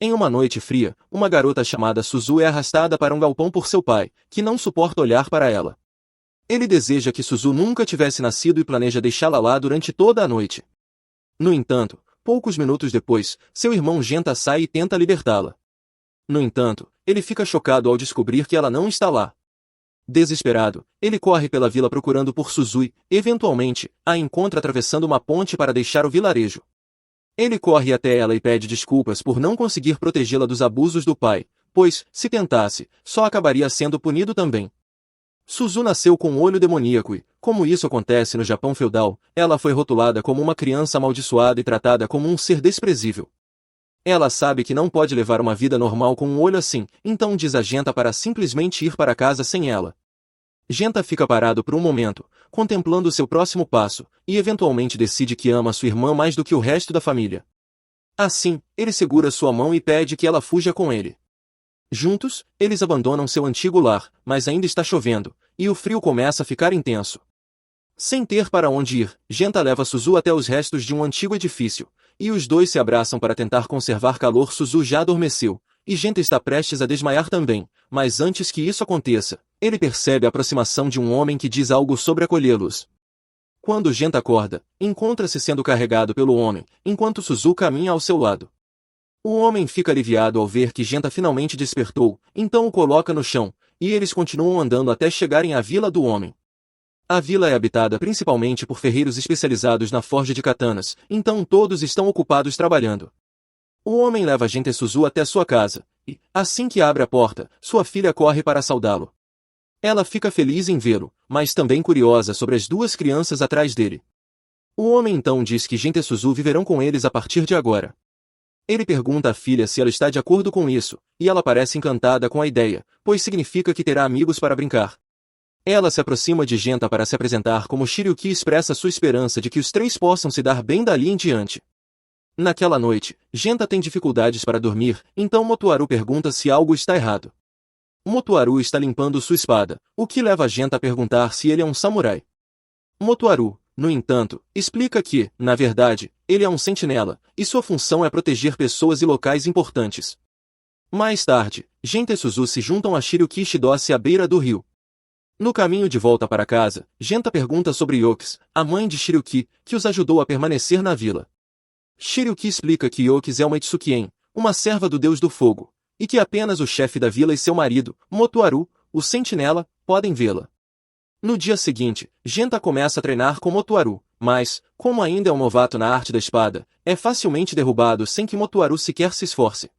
Em uma noite fria, uma garota chamada Suzu é arrastada para um galpão por seu pai, que não suporta olhar para ela. Ele deseja que Suzu nunca tivesse nascido e planeja deixá-la lá durante toda a noite. No entanto, poucos minutos depois, seu irmão Genta sai e tenta libertá-la. No entanto, ele fica chocado ao descobrir que ela não está lá. Desesperado, ele corre pela vila procurando por Suzu e, eventualmente, a encontra atravessando uma ponte para deixar o vilarejo. Ele corre até ela e pede desculpas por não conseguir protegê-la dos abusos do pai, pois, se tentasse, só acabaria sendo punido também. Suzu nasceu com um olho demoníaco e, como isso acontece no Japão feudal, ela foi rotulada como uma criança amaldiçoada e tratada como um ser desprezível. Ela sabe que não pode levar uma vida normal com um olho assim, então diz a Genta para simplesmente ir para casa sem ela. Genta fica parado por um momento, contemplando seu próximo passo, e eventualmente decide que ama sua irmã mais do que o resto da família. Assim, ele segura sua mão e pede que ela fuja com ele. Juntos, eles abandonam seu antigo lar, mas ainda está chovendo, e o frio começa a ficar intenso. Sem ter para onde ir, Genta leva Suzu até os restos de um antigo edifício, e os dois se abraçam para tentar conservar calor. Suzu já adormeceu, e Genta está prestes a desmaiar também, mas antes que isso aconteça, ele percebe a aproximação de um homem que diz algo sobre acolhê-los. Quando Genta acorda, encontra-se sendo carregado pelo homem, enquanto Suzu caminha ao seu lado. O homem fica aliviado ao ver que Genta finalmente despertou, então o coloca no chão, e eles continuam andando até chegarem à vila do homem. A vila é habitada principalmente por ferreiros especializados na forja de katanas, então todos estão ocupados trabalhando. O homem leva Genta e Suzu até sua casa, e, assim que abre a porta, sua filha corre para saudá-lo. Ela fica feliz em vê-lo, mas também curiosa sobre as duas crianças atrás dele. O homem então diz que Genta e Suzu viverão com eles a partir de agora. Ele pergunta à filha se ela está de acordo com isso, e ela parece encantada com a ideia, pois significa que terá amigos para brincar. Ela se aproxima de Genta para se apresentar como Shiryuki e expressa sua esperança de que os três possam se dar bem dali em diante. Naquela noite, Genta tem dificuldades para dormir, então Motoaru pergunta se algo está errado. Motoaru está limpando sua espada, o que leva Genta a perguntar se ele é um samurai. Motoaru, no entanto, explica que, na verdade, ele é um sentinela, e sua função é proteger pessoas e locais importantes. Mais tarde, Genta e Suzu se juntam a Shiryuki e Shidoshi à beira do rio. No caminho de volta para casa, Genta pergunta sobre Yokis, a mãe de Shiryuki, que os ajudou a permanecer na vila. Shiryuki explica que Yokis é uma Itsukien, uma serva do deus do fogo, e que apenas o chefe da vila e seu marido, Motoaru, o sentinela, podem vê-la. No dia seguinte, Genta começa a treinar com Motoaru, mas, como ainda é um novato na arte da espada, é facilmente derrubado sem que Motoaru sequer se esforce.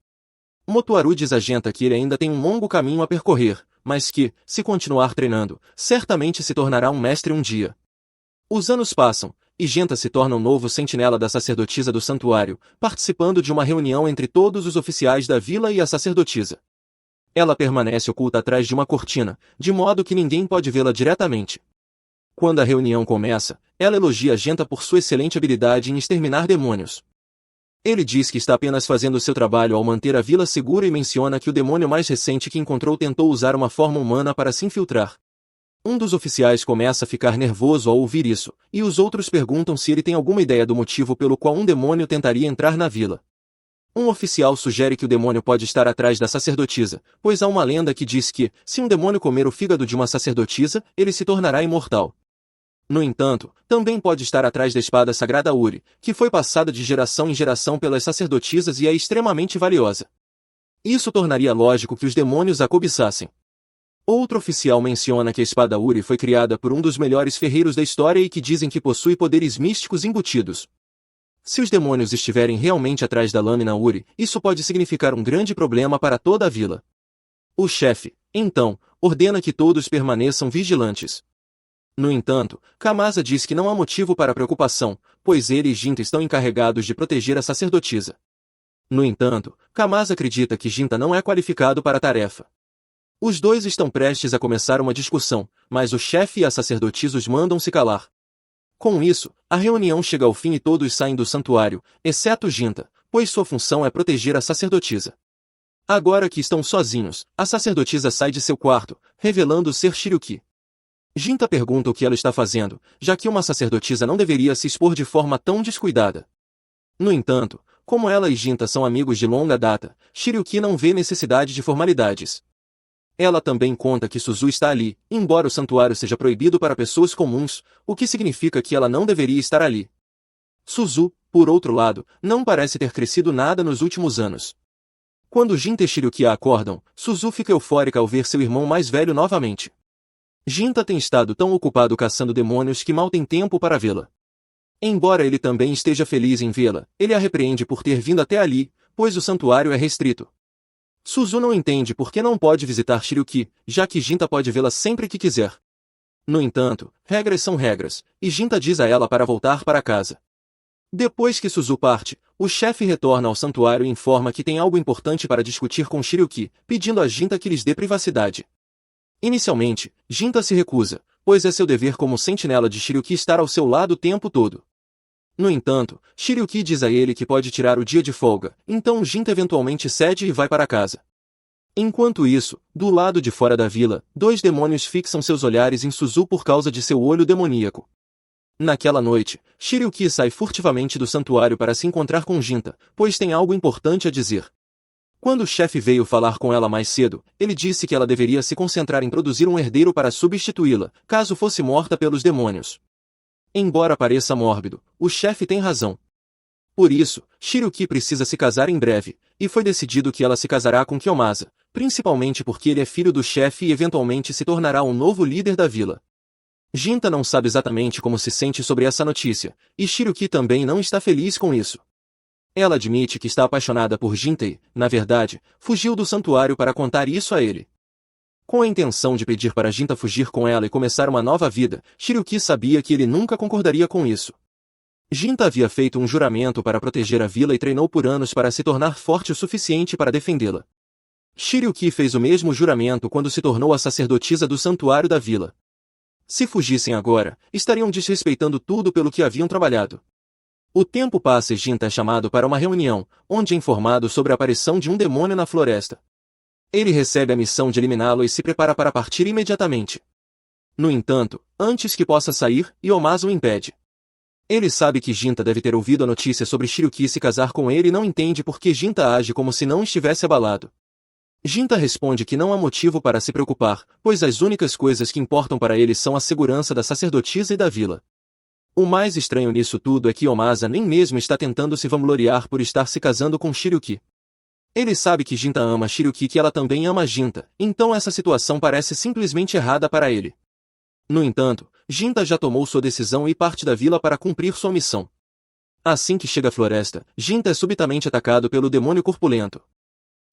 Motoaru diz a Genta que ele ainda tem um longo caminho a percorrer, mas que, se continuar treinando, certamente se tornará um mestre um dia. Os anos passam, e Genta se torna um novo sentinela da sacerdotisa do santuário, participando de uma reunião entre todos os oficiais da vila e a sacerdotisa. Ela permanece oculta atrás de uma cortina, de modo que ninguém pode vê-la diretamente. Quando a reunião começa, ela elogia Genta por sua excelente habilidade em exterminar demônios. Ele diz que está apenas fazendo seu trabalho ao manter a vila segura e menciona que o demônio mais recente que encontrou tentou usar uma forma humana para se infiltrar. Um dos oficiais começa a ficar nervoso ao ouvir isso, e os outros perguntam se ele tem alguma ideia do motivo pelo qual um demônio tentaria entrar na vila. Um oficial sugere que o demônio pode estar atrás da sacerdotisa, pois há uma lenda que diz que, se um demônio comer o fígado de uma sacerdotisa, ele se tornará imortal. No entanto, também pode estar atrás da espada sagrada Uri, que foi passada de geração em geração pelas sacerdotisas e é extremamente valiosa. Isso tornaria lógico que os demônios a cobiçassem. Outro oficial menciona que a espada Uri foi criada por um dos melhores ferreiros da história e que dizem que possui poderes místicos embutidos. Se os demônios estiverem realmente atrás da lâmina Uri, isso pode significar um grande problema para toda a vila. O chefe, então, ordena que todos permaneçam vigilantes. No entanto, Kamasa diz que não há motivo para preocupação, pois ele e Ginta estão encarregados de proteger a sacerdotisa. No entanto, Kamasa acredita que Ginta não é qualificado para a tarefa. Os dois estão prestes a começar uma discussão, mas o chefe e a sacerdotisa os mandam se calar. Com isso, a reunião chega ao fim e todos saem do santuário, exceto Ginta, pois sua função é proteger a sacerdotisa. Agora que estão sozinhos, a sacerdotisa sai de seu quarto, revelando ser Shiryuki. Ginta pergunta o que ela está fazendo, já que uma sacerdotisa não deveria se expor de forma tão descuidada. No entanto, como ela e Jinta são amigos de longa data, Shiryuki não vê necessidade de formalidades. Ela também conta que Suzu está ali, embora o santuário seja proibido para pessoas comuns, o que significa que ela não deveria estar ali. Suzu, por outro lado, não parece ter crescido nada nos últimos anos. Quando Jinta e Shiryuki a acordam, Suzu fica eufórica ao ver seu irmão mais velho novamente. Jinta tem estado tão ocupado caçando demônios que mal tem tempo para vê-la. Embora ele também esteja feliz em vê-la, ele a repreende por ter vindo até ali, pois o santuário é restrito. Suzu não entende por que não pode visitar Shiryuki, já que Jinta pode vê-la sempre que quiser. No entanto, regras são regras, e Jinta diz a ela para voltar para casa. Depois que Suzu parte, o chefe retorna ao santuário e informa que tem algo importante para discutir com Shiryuki, pedindo a Jinta que lhes dê privacidade. Inicialmente, Jinta se recusa, pois é seu dever como sentinela de Shiryuki estar ao seu lado o tempo todo. No entanto, Shiryuki diz a ele que pode tirar o dia de folga, então Jinta eventualmente cede e vai para casa. Enquanto isso, do lado de fora da vila, dois demônios fixam seus olhares em Suzu por causa de seu olho demoníaco. Naquela noite, Shiryuki sai furtivamente do santuário para se encontrar com Jinta, pois tem algo importante a dizer. Quando o chefe veio falar com ela mais cedo, ele disse que ela deveria se concentrar em produzir um herdeiro para substituí-la, caso fosse morta pelos demônios. Embora pareça mórbido, o chefe tem razão. Por isso, Shiryuki precisa se casar em breve, e foi decidido que ela se casará com Kiyomasa, principalmente porque ele é filho do chefe e eventualmente se tornará um novo líder da vila. Jinta não sabe exatamente como se sente sobre essa notícia, e Shiryuki também não está feliz com isso. Ela admite que está apaixonada por Jinta e, na verdade, fugiu do santuário para contar isso a ele. Com a intenção de pedir para Jinta fugir com ela e começar uma nova vida, Shiryuki sabia que ele nunca concordaria com isso. Jinta havia feito um juramento para proteger a vila e treinou por anos para se tornar forte o suficiente para defendê-la. Shiryuki fez o mesmo juramento quando se tornou a sacerdotisa do santuário da vila. Se fugissem agora, estariam desrespeitando tudo pelo que haviam trabalhado. O tempo passa e Jinta é chamado para uma reunião, onde é informado sobre a aparição de um demônio na floresta. Ele recebe a missão de eliminá-lo e se prepara para partir imediatamente. No entanto, antes que possa sair, Iyomasa o impede. Ele sabe que Jinta deve ter ouvido a notícia sobre Shiryuki se casar com ele e não entende por que Jinta age como se não estivesse abalado. Jinta responde que não há motivo para se preocupar, pois as únicas coisas que importam para ele são a segurança da sacerdotisa e da vila. O mais estranho nisso tudo é que Iyomasa nem mesmo está tentando se vangloriar por estar se casando com Shiryuki. Ele sabe que Jinta ama Shiryuki e que ela também ama Jinta, então essa situação parece simplesmente errada para ele. No entanto, Jinta já tomou sua decisão e parte da vila para cumprir sua missão. Assim que chega à floresta, Jinta é subitamente atacado pelo demônio corpulento.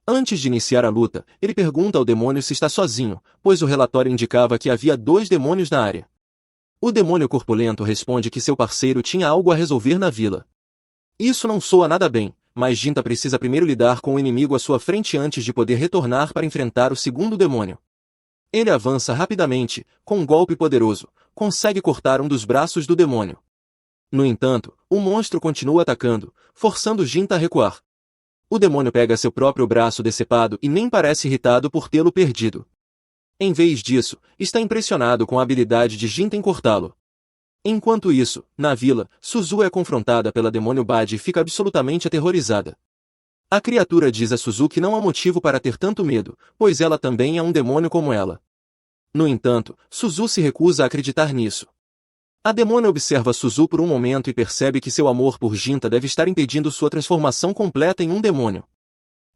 Antes de iniciar a luta, ele pergunta ao demônio se está sozinho, pois o relatório indicava que havia 2 demônios na área. O demônio corpulento responde que seu parceiro tinha algo a resolver na vila. Isso não soa nada bem, mas Jinta precisa primeiro lidar com o inimigo à sua frente antes de poder retornar para enfrentar o segundo demônio. Ele avança rapidamente, com um golpe poderoso, consegue cortar um dos braços do demônio. No entanto, o monstro continua atacando, forçando Jinta a recuar. O demônio pega seu próprio braço decepado e nem parece irritado por tê-lo perdido. Em vez disso, está impressionado com a habilidade de Jinta em cortá-lo. Enquanto isso, na vila, Suzu é confrontada pela demônio Bade e fica absolutamente aterrorizada. A criatura diz a Suzu que não há motivo para ter tanto medo, pois ela também é um demônio como ela. No entanto, Suzu se recusa a acreditar nisso. A demônio observa Suzu por um momento e percebe que seu amor por Jinta deve estar impedindo sua transformação completa em um demônio.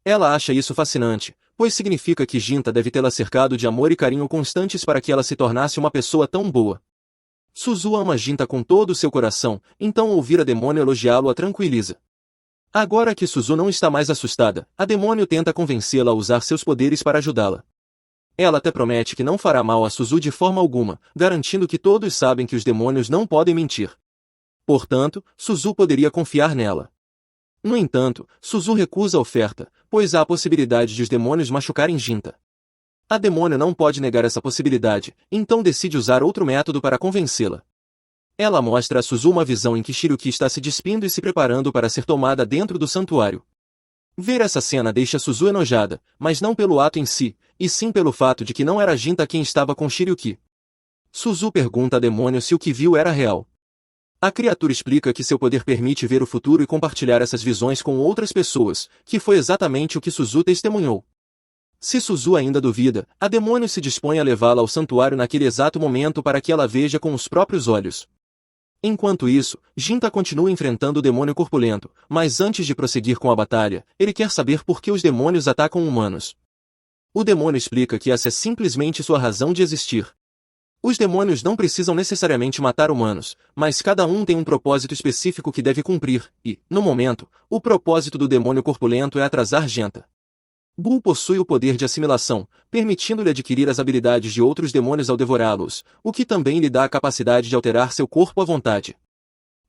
Ela acha isso fascinante, pois significa que Jinta deve tê-la cercado de amor e carinho constantes para que ela se tornasse uma pessoa tão boa. Suzu ama Jinta com todo o seu coração, então ouvir a demônio elogiá-lo a tranquiliza. Agora que Suzu não está mais assustada, a demônio tenta convencê-la a usar seus poderes para ajudá-la. Ela até promete que não fará mal a Suzu de forma alguma, garantindo que todos sabem que os demônios não podem mentir. Portanto, Suzu poderia confiar nela. No entanto, Suzu recusa a oferta, pois há a possibilidade de os demônios machucarem Jinta. A demônio não pode negar essa possibilidade, então decide usar outro método para convencê-la. Ela mostra a Suzu uma visão em que Shiryuki está se despindo e se preparando para ser tomada dentro do santuário. Ver essa cena deixa Suzu enojada, mas não pelo ato em si, e sim pelo fato de que não era Jinta quem estava com Shiryuki. Suzu pergunta a demônio se o que viu era real. A criatura explica que seu poder permite ver o futuro e compartilhar essas visões com outras pessoas, que foi exatamente o que Suzu testemunhou. Se Suzu ainda duvida, a demônio se dispõe a levá-la ao santuário naquele exato momento para que ela veja com os próprios olhos. Enquanto isso, Jinta continua enfrentando o demônio corpulento, mas antes de prosseguir com a batalha, ele quer saber por que os demônios atacam humanos. O demônio explica que essa é simplesmente sua razão de existir. Os demônios não precisam necessariamente matar humanos, mas cada um tem um propósito específico que deve cumprir, e, no momento, o propósito do demônio corpulento é atrasar Genta. Buu possui o poder de assimilação, permitindo-lhe adquirir as habilidades de outros demônios ao devorá-los, o que também lhe dá a capacidade de alterar seu corpo à vontade.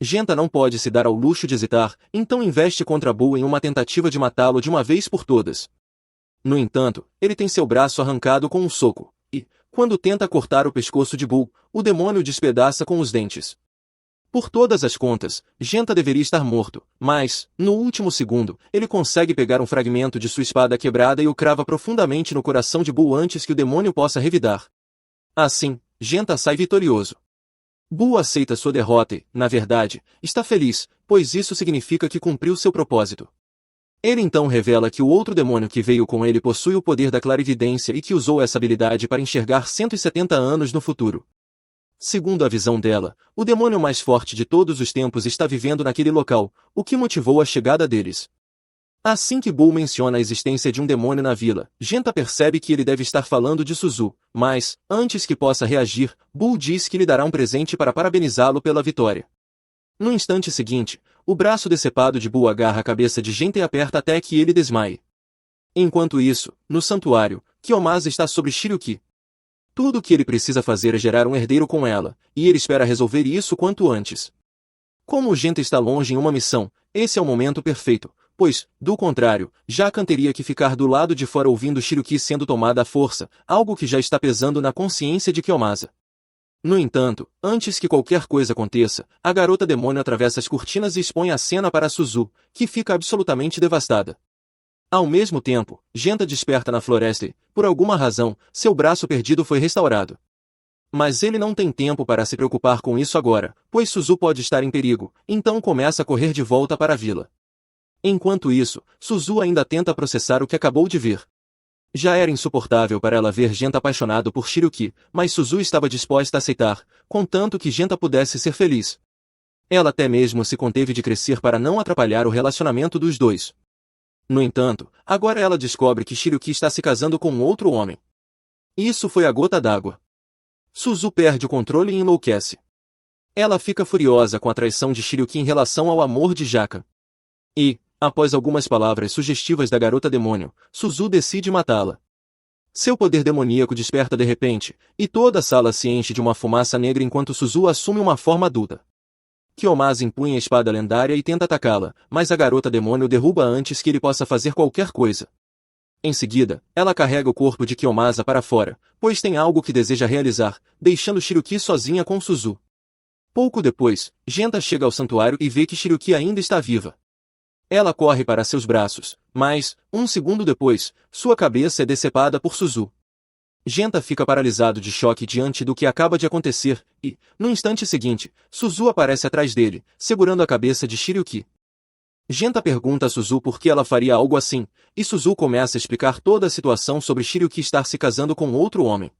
Genta não pode se dar ao luxo de hesitar, então investe contra Buu em uma tentativa de matá-lo de uma vez por todas. No entanto, ele tem seu braço arrancado com um soco, e, quando tenta cortar o pescoço de Buu, o demônio o despedaça com os dentes. Por todas as contas, Genta deveria estar morto, mas, no último segundo, ele consegue pegar um fragmento de sua espada quebrada e o crava profundamente no coração de Buu antes que o demônio possa revidar. Assim, Genta sai vitorioso. Buu aceita sua derrota e, na verdade, está feliz, pois isso significa que cumpriu seu propósito. Ele então revela que o outro demônio que veio com ele possui o poder da clarividência e que usou essa habilidade para enxergar 170 anos no futuro. Segundo a visão dela, o demônio mais forte de todos os tempos está vivendo naquele local, o que motivou a chegada deles. Assim que Buu menciona a existência de um demônio na vila, Genta percebe que ele deve estar falando de Suzu, mas, antes que possa reagir, Buu diz que lhe dará um presente para parabenizá-lo pela vitória. No instante seguinte, o braço decepado de Buu agarra a cabeça de Genta e aperta até que ele desmaie. Enquanto isso, no santuário, Kiyomasa está sobre Shiryuki. Tudo o que ele precisa fazer é gerar um herdeiro com ela, e ele espera resolver isso quanto antes. Como Genta está longe em uma missão, esse é o momento perfeito, pois, do contrário, Jakan teria que ficar do lado de fora ouvindo Shiryuki sendo tomada à força, algo que já está pesando na consciência de Kiyomasa. No entanto, antes que qualquer coisa aconteça, a garota demônio atravessa as cortinas e expõe a cena para Suzu, que fica absolutamente devastada. Ao mesmo tempo, Genta desperta na floresta e, por alguma razão, seu braço perdido foi restaurado. Mas ele não tem tempo para se preocupar com isso agora, pois Suzu pode estar em perigo, então começa a correr de volta para a vila. Enquanto isso, Suzu ainda tenta processar o que acabou de ver. Já era insuportável para ela ver Genta apaixonado por Shiryuki, mas Suzu estava disposta a aceitar, contanto que Genta pudesse ser feliz. Ela até mesmo se conteve de crescer para não atrapalhar o relacionamento dos dois. No entanto, agora ela descobre que Shiryuki está se casando com outro homem. Isso foi a gota d'água. Suzu perde o controle e enlouquece. Ela fica furiosa com a traição de Shiryuki em relação ao amor de Jakan. E, após algumas palavras sugestivas da garota demônio, Suzu decide matá-la. Seu poder demoníaco desperta de repente, e toda a sala se enche de uma fumaça negra enquanto Suzu assume uma forma adulta. Kiyomasa empunha a espada lendária e tenta atacá-la, mas a garota demônio o derruba antes que ele possa fazer qualquer coisa. Em seguida, ela carrega o corpo de Kiyomasa para fora, pois tem algo que deseja realizar, deixando Shiryuki sozinha com Suzu. Pouco depois, Genta chega ao santuário e vê que Shiryuki ainda está viva. Ela corre para seus braços, mas, um segundo depois, sua cabeça é decepada por Suzu. Genta fica paralisado de choque diante do que acaba de acontecer, e, no instante seguinte, Suzu aparece atrás dele, segurando a cabeça de Shiryuki. Genta pergunta a Suzu por que ela faria algo assim, e Suzu começa a explicar toda a situação sobre Shiryuki estar se casando com outro homem.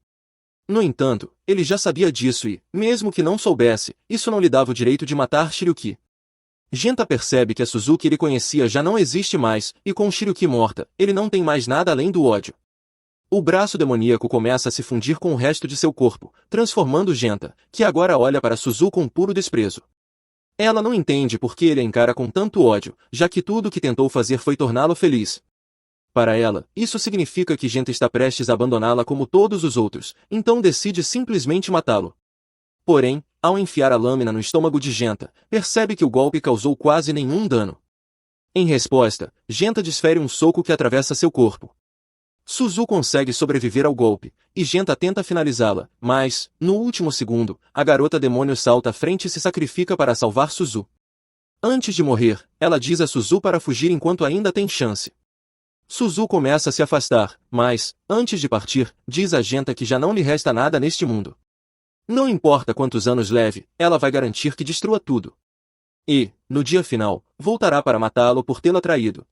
No entanto, ele já sabia disso e, mesmo que não soubesse, isso não lhe dava o direito de matar Shiryuki. Genta percebe que a Suzu que ele conhecia já não existe mais, e com Shiryuki morta, ele não tem mais nada além do ódio. O braço demoníaco começa a se fundir com o resto de seu corpo, transformando Genta, que agora olha para Suzu com puro desprezo. Ela não entende por que ele a encara com tanto ódio, já que tudo o que tentou fazer foi torná-lo feliz. Para ela, isso significa que Genta está prestes a abandoná-la como todos os outros, então decide simplesmente matá-lo. Porém, ao enfiar a lâmina no estômago de Genta, percebe que o golpe causou quase nenhum dano. Em resposta, Genta desfere um soco que atravessa seu corpo. Suzu consegue sobreviver ao golpe, e Genta tenta finalizá-la, mas, no último segundo, a garota demônio salta à frente e se sacrifica para salvar Suzu. Antes de morrer, ela diz a Suzu para fugir enquanto ainda tem chance. Suzu começa a se afastar, mas, antes de partir, diz a Genta que já não lhe resta nada neste mundo. Não importa quantos anos leve, ela vai garantir que destrua tudo. E, no dia final, voltará para matá-lo por tê-lo traído.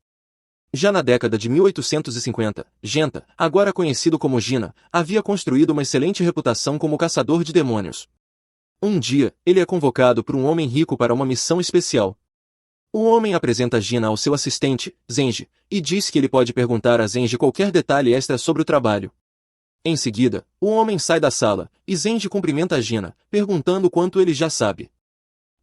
Já na década de 1850, Genta, agora conhecido como Gina, havia construído uma excelente reputação como caçador de demônios. Um dia, ele é convocado por um homem rico para uma missão especial. O homem apresenta Gina ao seu assistente, Zenji, e diz que ele pode perguntar a Zenji qualquer detalhe extra sobre o trabalho. Em seguida, o homem sai da sala, e Zenji cumprimenta a Gina, perguntando quanto ele já sabe.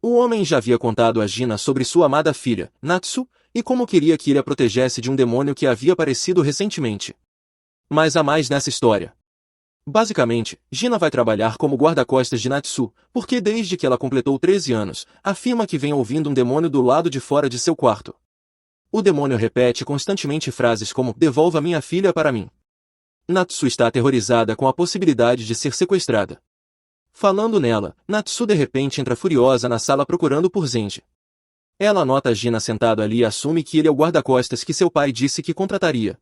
O homem já havia contado a Gina sobre sua amada filha, Natsu, e como queria que ele a protegesse de um demônio que havia aparecido recentemente. Mas há mais nessa história. Basicamente, Gina vai trabalhar como guarda-costas de Natsu, porque desde que ela completou 13 anos, afirma que vem ouvindo um demônio do lado de fora de seu quarto. O demônio repete constantemente frases como "devolva minha filha para mim". Natsu está aterrorizada com a possibilidade de ser sequestrada. Falando nela, Natsu de repente entra furiosa na sala procurando por Zenji. Ela nota Gina sentado ali e assume que ele é o guarda-costas que seu pai disse que contrataria.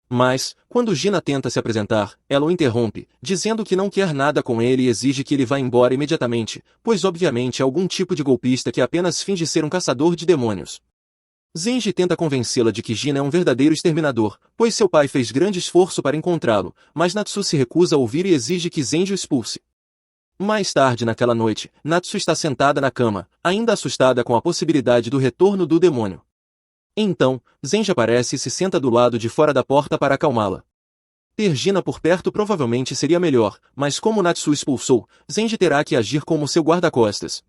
Mas, quando Gina tenta se apresentar, ela o interrompe, dizendo que não quer nada com ele e exige que ele vá embora imediatamente, pois obviamente é algum tipo de golpista que apenas finge ser um caçador de demônios. Zenji tenta convencê-la de que Gina é um verdadeiro exterminador, pois seu pai fez grande esforço para encontrá-lo, mas Natsu se recusa a ouvir e exige que Zenji o expulse. Mais tarde naquela noite, Natsu está sentada na cama, ainda assustada com a possibilidade do retorno do demônio. Então, Zenji aparece e se senta do lado de fora da porta para acalmá-la. Ter Gina por perto provavelmente seria melhor, mas como Natsu expulsou, Zenji terá que agir como seu guarda-costas.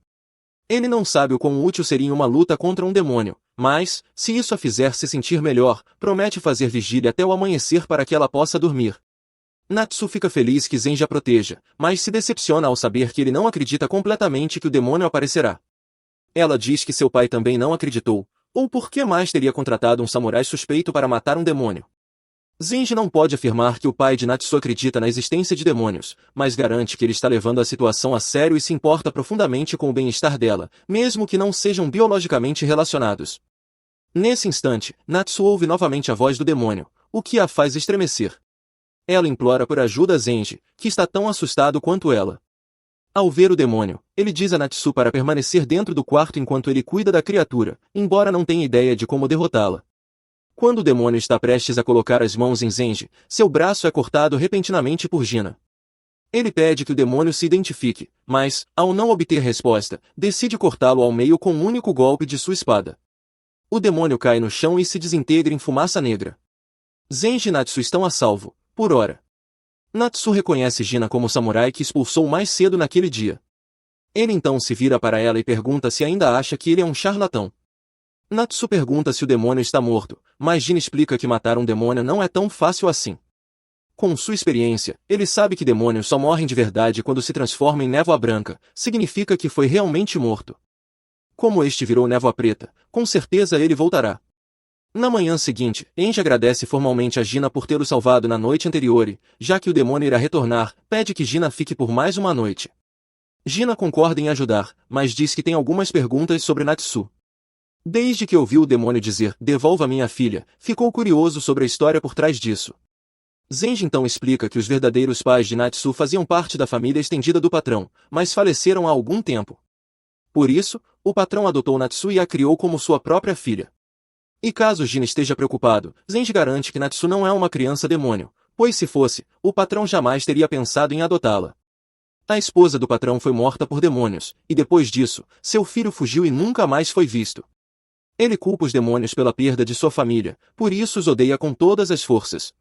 Ele não sabe o quão útil seria uma luta contra um demônio, mas, se isso a fizer se sentir melhor, promete fazer vigília até o amanhecer para que ela possa dormir. Natsu fica feliz que Zenji a proteja, mas se decepciona ao saber que ele não acredita completamente que o demônio aparecerá. Ela diz que seu pai também não acreditou, ou por que mais teria contratado um samurai suspeito para matar um demônio. Zenji não pode afirmar que o pai de Natsu acredita na existência de demônios, mas garante que ele está levando a situação a sério e se importa profundamente com o bem-estar dela, mesmo que não sejam biologicamente relacionados. Nesse instante, Natsu ouve novamente a voz do demônio, o que a faz estremecer. Ela implora por ajuda a Zenji, que está tão assustado quanto ela. Ao ver o demônio, ele diz a Natsu para permanecer dentro do quarto enquanto ele cuida da criatura, embora não tenha ideia de como derrotá-la. Quando o demônio está prestes a colocar as mãos em Zenji, seu braço é cortado repentinamente por Gina. Ele pede que o demônio se identifique, mas, ao não obter resposta, decide cortá-lo ao meio com um único golpe de sua espada. O demônio cai no chão e se desintegra em fumaça negra. Zenji e Natsu estão a salvo, por hora. Natsu reconhece Gina como o samurai que expulsou mais cedo naquele dia. Ele então se vira para ela e pergunta se ainda acha que ele é um charlatão. Natsu pergunta se o demônio está morto, mas Gina explica que matar um demônio não é tão fácil assim. Com sua experiência, ele sabe que demônios só morrem de verdade quando se transformam em névoa branca, significa que foi realmente morto. Como este virou névoa preta, com certeza ele voltará. Na manhã seguinte, Enji agradece formalmente a Gina por tê-lo salvado na noite anterior e, já que o demônio irá retornar, pede que Gina fique por mais uma noite. Gina concorda em ajudar, mas diz que tem algumas perguntas sobre Natsu. Desde que ouviu o demônio dizer, "devolva minha filha", ficou curioso sobre a história por trás disso. Zenji então explica que os verdadeiros pais de Natsu faziam parte da família estendida do patrão, mas faleceram há algum tempo. Por isso, o patrão adotou Natsu e a criou como sua própria filha. E caso Gina esteja preocupado, Zenji garante que Natsu não é uma criança demônio, pois se fosse, o patrão jamais teria pensado em adotá-la. A esposa do patrão foi morta por demônios, e depois disso, seu filho fugiu e nunca mais foi visto. Ele culpa os demônios pela perda de sua família, por isso os odeia com todas as forças.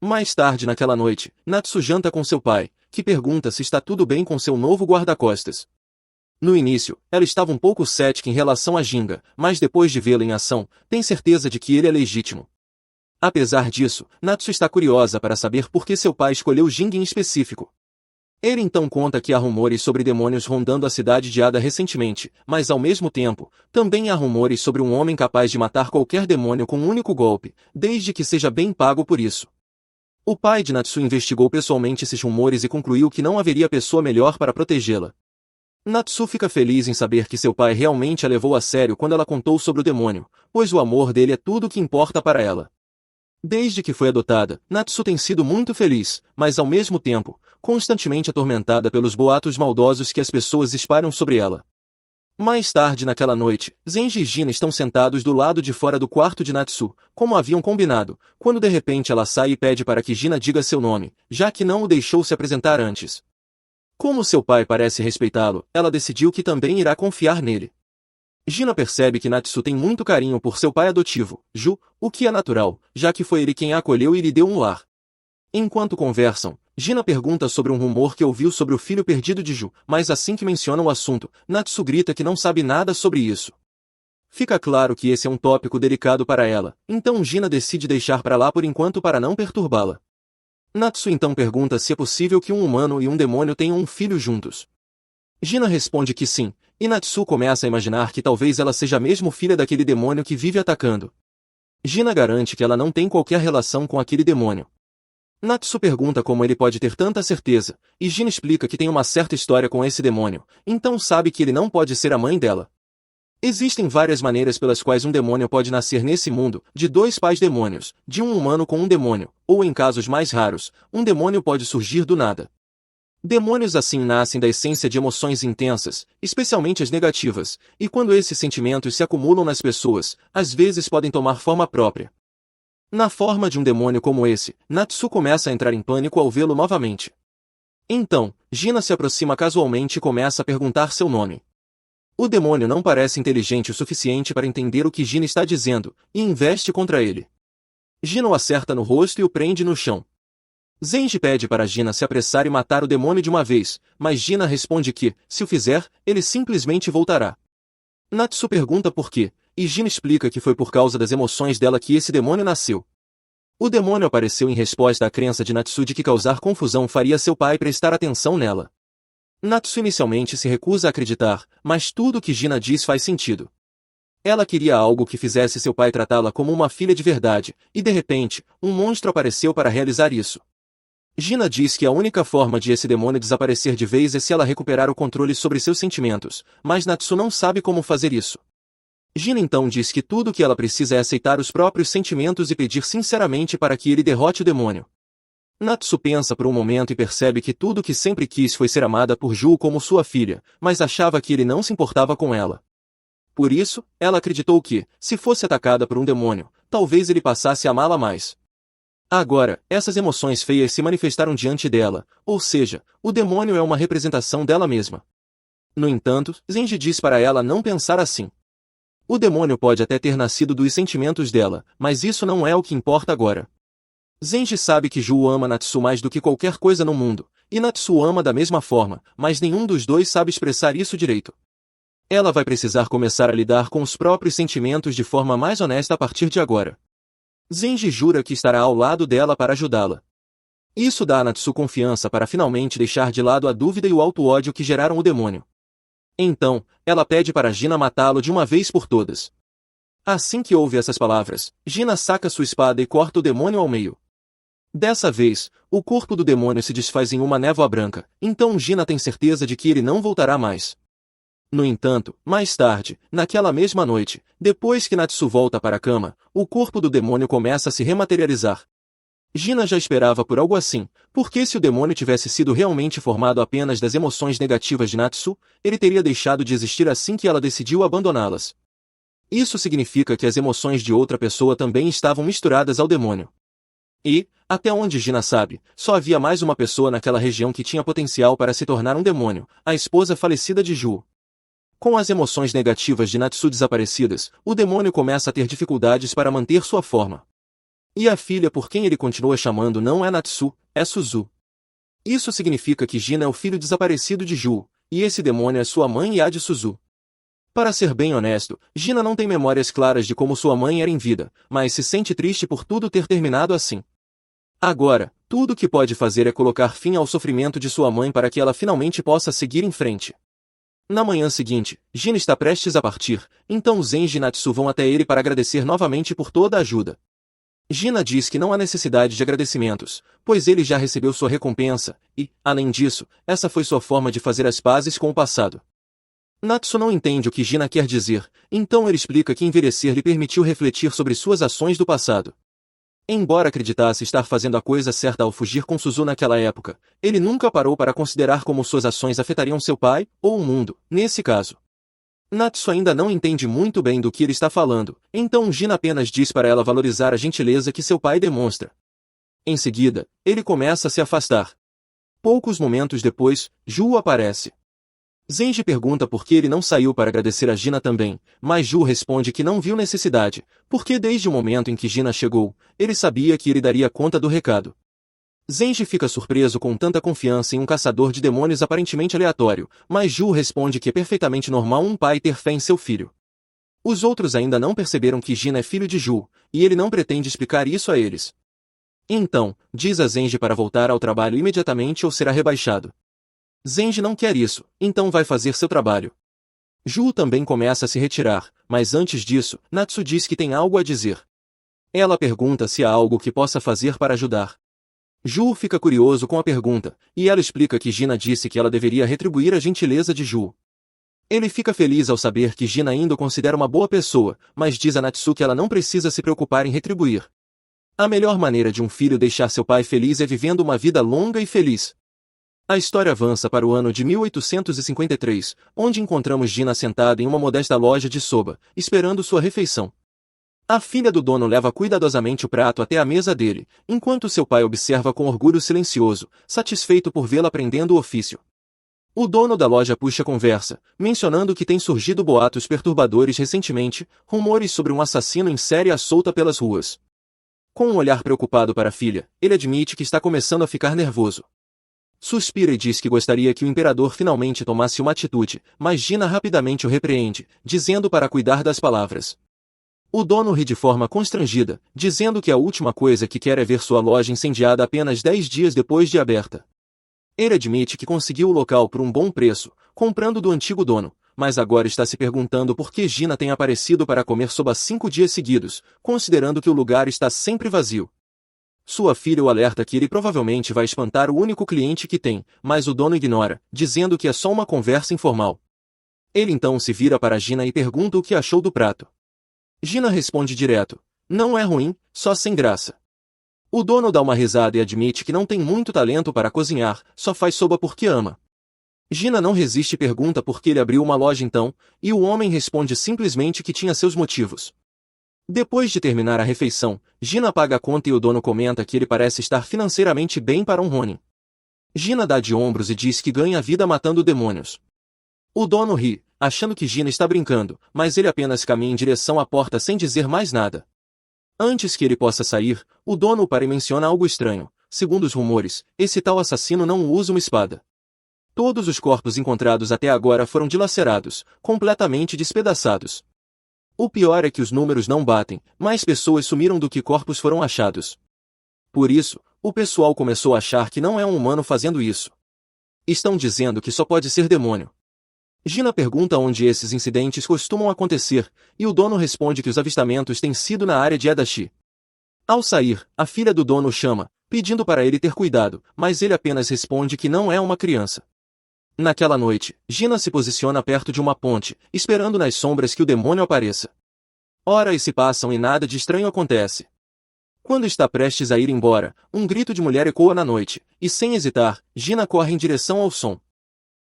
Mais tarde naquela noite, Natsu janta com seu pai, que pergunta se está tudo bem com seu novo guarda-costas. No início, ela estava um pouco cética em relação a Ginga, mas depois de vê-lo em ação, tem certeza de que ele é legítimo. Apesar disso, Natsu está curiosa para saber por que seu pai escolheu Ginga em específico. Ele então conta que há rumores sobre demônios rondando a cidade de Ada recentemente, mas ao mesmo tempo, também há rumores sobre um homem capaz de matar qualquer demônio com um único golpe, desde que seja bem pago por isso. O pai de Natsu investigou pessoalmente esses rumores e concluiu que não haveria pessoa melhor para protegê-la. Natsu fica feliz em saber que seu pai realmente a levou a sério quando ela contou sobre o demônio, pois o amor dele é tudo o que importa para ela. Desde que foi adotada, Natsu tem sido muito feliz, mas ao mesmo tempo, constantemente atormentada pelos boatos maldosos que as pessoas espalham sobre ela. Mais tarde naquela noite, Zenji e Gina estão sentados do lado de fora do quarto de Natsu, como haviam combinado, quando de repente ela sai e pede para que Gina diga seu nome, já que não o deixou se apresentar antes. Como seu pai parece respeitá-lo, ela decidiu que também irá confiar nele. Gina percebe que Natsu tem muito carinho por seu pai adotivo, Ju, o que é natural, já que foi ele quem a acolheu e lhe deu um lar. Enquanto conversam, Gina pergunta sobre um rumor que ouviu sobre o filho perdido de Ju, mas assim que menciona o assunto, Natsu grita que não sabe nada sobre isso. Fica claro que esse é um tópico delicado para ela, então Gina decide deixar para lá por enquanto para não perturbá-la. Natsu então pergunta se é possível que um humano e um demônio tenham um filho juntos. Gina responde que sim, e Natsu começa a imaginar que talvez ela seja mesmo filha daquele demônio que vive atacando. Gina garante que ela não tem qualquer relação com aquele demônio. Natsu pergunta como ele pode ter tanta certeza, e Gina explica que tem uma certa história com esse demônio, então sabe que ele não pode ser a mãe dela. Existem várias maneiras pelas quais um demônio pode nascer nesse mundo, de dois pais demônios, de um humano com um demônio, ou em casos mais raros, um demônio pode surgir do nada. Demônios assim nascem da essência de emoções intensas, especialmente as negativas, e quando esses sentimentos se acumulam nas pessoas, às vezes podem tomar forma própria. Na forma de um demônio como esse, Natsu começa a entrar em pânico ao vê-lo novamente. Então, Gina se aproxima casualmente e começa a perguntar seu nome. O demônio não parece inteligente o suficiente para entender o que Gina está dizendo, e investe contra ele. Gina o acerta no rosto e o prende no chão. Zenji pede para Gina se apressar e matar o demônio de uma vez, mas Gina responde que, se o fizer, ele simplesmente voltará. Natsu pergunta por quê, e Gina explica que foi por causa das emoções dela que esse demônio nasceu. O demônio apareceu em resposta à crença de Natsu de que causar confusão faria seu pai prestar atenção nela. Natsu inicialmente se recusa a acreditar, mas tudo o que Gina diz faz sentido. Ela queria algo que fizesse seu pai tratá-la como uma filha de verdade, e de repente, um monstro apareceu para realizar isso. Gina diz que a única forma de esse demônio desaparecer de vez é se ela recuperar o controle sobre seus sentimentos, mas Natsu não sabe como fazer isso. Gina então diz que tudo o que ela precisa é aceitar os próprios sentimentos e pedir sinceramente para que ele derrote o demônio. Natsu pensa por um momento e percebe que tudo o que sempre quis foi ser amada por Ju como sua filha, mas achava que ele não se importava com ela. Por isso, ela acreditou que, se fosse atacada por um demônio, talvez ele passasse a amá-la mais. Agora, essas emoções feias se manifestaram diante dela, ou seja, o demônio é uma representação dela mesma. No entanto, Zenji diz para ela não pensar assim. O demônio pode até ter nascido dos sentimentos dela, mas isso não é o que importa agora. Zenji sabe que Ju ama Natsu mais do que qualquer coisa no mundo, e Natsu ama da mesma forma, mas nenhum dos dois sabe expressar isso direito. Ela vai precisar começar a lidar com os próprios sentimentos de forma mais honesta a partir de agora. Zenji jura que estará ao lado dela para ajudá-la. Isso dá a Natsu confiança para finalmente deixar de lado a dúvida e o auto-ódio que geraram o demônio. Então, ela pede para Gina matá-lo de uma vez por todas. Assim que ouve essas palavras, Gina saca sua espada e corta o demônio ao meio. Dessa vez, o corpo do demônio se desfaz em uma névoa branca, então Gina tem certeza de que ele não voltará mais. No entanto, mais tarde, naquela mesma noite, depois que Natsu volta para a cama, o corpo do demônio começa a se rematerializar. Gina já esperava por algo assim, porque se o demônio tivesse sido realmente formado apenas das emoções negativas de Natsu, ele teria deixado de existir assim que ela decidiu abandoná-las. Isso significa que as emoções de outra pessoa também estavam misturadas ao demônio. E, até onde Gina sabe, só havia mais uma pessoa naquela região que tinha potencial para se tornar um demônio, a esposa falecida de Ju. Com as emoções negativas de Natsu desaparecidas, o demônio começa a ter dificuldades para manter sua forma. E a filha por quem ele continua chamando não é Natsu, é Suzu. Isso significa que Gina é o filho desaparecido de Ju, e esse demônio é sua mãe e a de Suzu. Para ser bem honesto, Gina não tem memórias claras de como sua mãe era em vida, mas se sente triste por tudo ter terminado assim. Agora, tudo o que pode fazer é colocar fim ao sofrimento de sua mãe para que ela finalmente possa seguir em frente. Na manhã seguinte, Gina está prestes a partir, então Zenji e Natsu vão até ele para agradecer novamente por toda a ajuda. Gina diz que não há necessidade de agradecimentos, pois ele já recebeu sua recompensa, e, além disso, essa foi sua forma de fazer as pazes com o passado. Natsu não entende o que Gina quer dizer, então ele explica que envelhecer lhe permitiu refletir sobre suas ações do passado. Embora acreditasse estar fazendo a coisa certa ao fugir com Suzu naquela época, ele nunca parou para considerar como suas ações afetariam seu pai, ou o mundo, nesse caso. Natsu ainda não entende muito bem do que ele está falando, então Gina apenas diz para ela valorizar a gentileza que seu pai demonstra. Em seguida, ele começa a se afastar. Poucos momentos depois, Ju aparece. Zenji pergunta por que ele não saiu para agradecer a Gina também, mas Ju responde que não viu necessidade, porque desde o momento em que Gina chegou, ele sabia que ele daria conta do recado. Zenji fica surpreso com tanta confiança em um caçador de demônios aparentemente aleatório, mas Ju responde que é perfeitamente normal um pai ter fé em seu filho. Os outros ainda não perceberam que Gina é filho de Ju, e ele não pretende explicar isso a eles. Então, diz a Zenji para voltar ao trabalho imediatamente ou será rebaixado. Zenji não quer isso, então vai fazer seu trabalho. Ju também começa a se retirar, mas antes disso, Natsu diz que tem algo a dizer. Ela pergunta se há algo que possa fazer para ajudar. Ju fica curioso com a pergunta, e ela explica que Gina disse que ela deveria retribuir a gentileza de Ju. Ele fica feliz ao saber que Gina ainda o considera uma boa pessoa, mas diz a Natsu que ela não precisa se preocupar em retribuir. A melhor maneira de um filho deixar seu pai feliz é vivendo uma vida longa e feliz. A história avança para o ano de 1853, onde encontramos Gina sentada em uma modesta loja de soba, esperando sua refeição. A filha do dono leva cuidadosamente o prato até a mesa dele, enquanto seu pai observa com orgulho silencioso, satisfeito por vê-la aprendendo o ofício. O dono da loja puxa a conversa, mencionando que tem surgido boatos perturbadores recentemente, rumores sobre um assassino em série à solta pelas ruas. Com um olhar preocupado para a filha, ele admite que está começando a ficar nervoso. Suspira e diz que gostaria que o imperador finalmente tomasse uma atitude, mas Gina rapidamente o repreende, dizendo para cuidar das palavras. O dono ri de forma constrangida, dizendo que a última coisa que quer é ver sua loja incendiada apenas 10 dias depois de aberta. Ele admite que conseguiu o local por um bom preço, comprando do antigo dono, mas agora está se perguntando por que Gina tem aparecido para comer soba 5 dias seguidos, considerando que o lugar está sempre vazio. Sua filha o alerta que ele provavelmente vai espantar o único cliente que tem, mas o dono ignora, dizendo que é só uma conversa informal. Ele então se vira para Gina e pergunta o que achou do prato. Gina responde direto: não é ruim, só sem graça. O dono dá uma risada e admite que não tem muito talento para cozinhar, só faz soba porque ama. Gina não resiste e pergunta por que ele abriu uma loja então, e o homem responde simplesmente que tinha seus motivos. Depois de terminar a refeição, Gina paga a conta e o dono comenta que ele parece estar financeiramente bem para um Ronin. Gina dá de ombros e diz que ganha vida matando demônios. O dono ri, achando que Gina está brincando, mas ele apenas caminha em direção à porta sem dizer mais nada. Antes que ele possa sair, o dono o para e menciona algo estranho. Segundo os rumores, esse tal assassino não usa uma espada. Todos os corpos encontrados até agora foram dilacerados, completamente despedaçados. O pior é que os números não batem, mais pessoas sumiram do que corpos foram achados. Por isso, o pessoal começou a achar que não é um humano fazendo isso. Estão dizendo que só pode ser demônio. Gina pergunta onde esses incidentes costumam acontecer, e o dono responde que os avistamentos têm sido na área de Adachi. Ao sair, a filha do dono o chama, pedindo para ele ter cuidado, mas ele apenas responde que não é uma criança. Naquela noite, Gina se posiciona perto de uma ponte, esperando nas sombras que o demônio apareça. Horas se passam e nada de estranho acontece. Quando está prestes a ir embora, um grito de mulher ecoa na noite, e sem hesitar, Gina corre em direção ao som.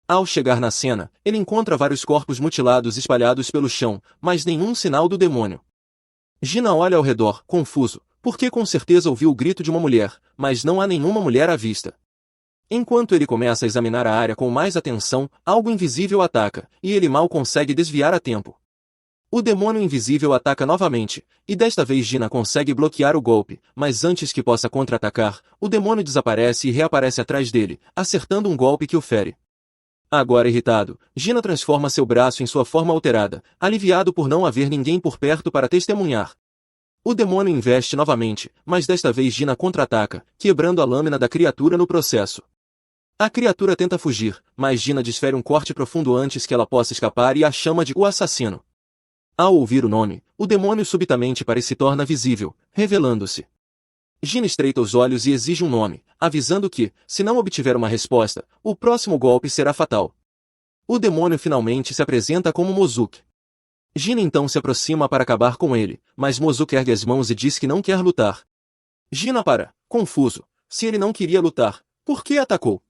Ao chegar na cena, ele encontra vários corpos mutilados espalhados pelo chão, mas nenhum sinal do demônio. Gina olha ao redor, confuso, porque com certeza ouviu o grito de uma mulher, mas não há nenhuma mulher à vista. Enquanto ele começa a examinar a área com mais atenção, algo invisível ataca, e ele mal consegue desviar a tempo. O demônio invisível ataca novamente, e desta vez Gina consegue bloquear o golpe, mas antes que possa contra-atacar, o demônio desaparece e reaparece atrás dele, acertando um golpe que o fere. Agora irritado, Gina transforma seu braço em sua forma alterada, aliviado por não haver ninguém por perto para testemunhar. O demônio investe novamente, mas desta vez Gina contra-ataca, quebrando a lâmina da criatura no processo. A criatura tenta fugir, mas Gina desfere um corte profundo antes que ela possa escapar e a chama de o assassino. Ao ouvir o nome, o demônio subitamente se torna visível, revelando-se. Gina estreita os olhos e exige um nome, avisando que, se não obtiver uma resposta, o próximo golpe será fatal. O demônio finalmente se apresenta como Mozuki. Gina então se aproxima para acabar com ele, mas Mozuki ergue as mãos e diz que não quer lutar. Gina para, confuso. Se ele não queria lutar, por que atacou?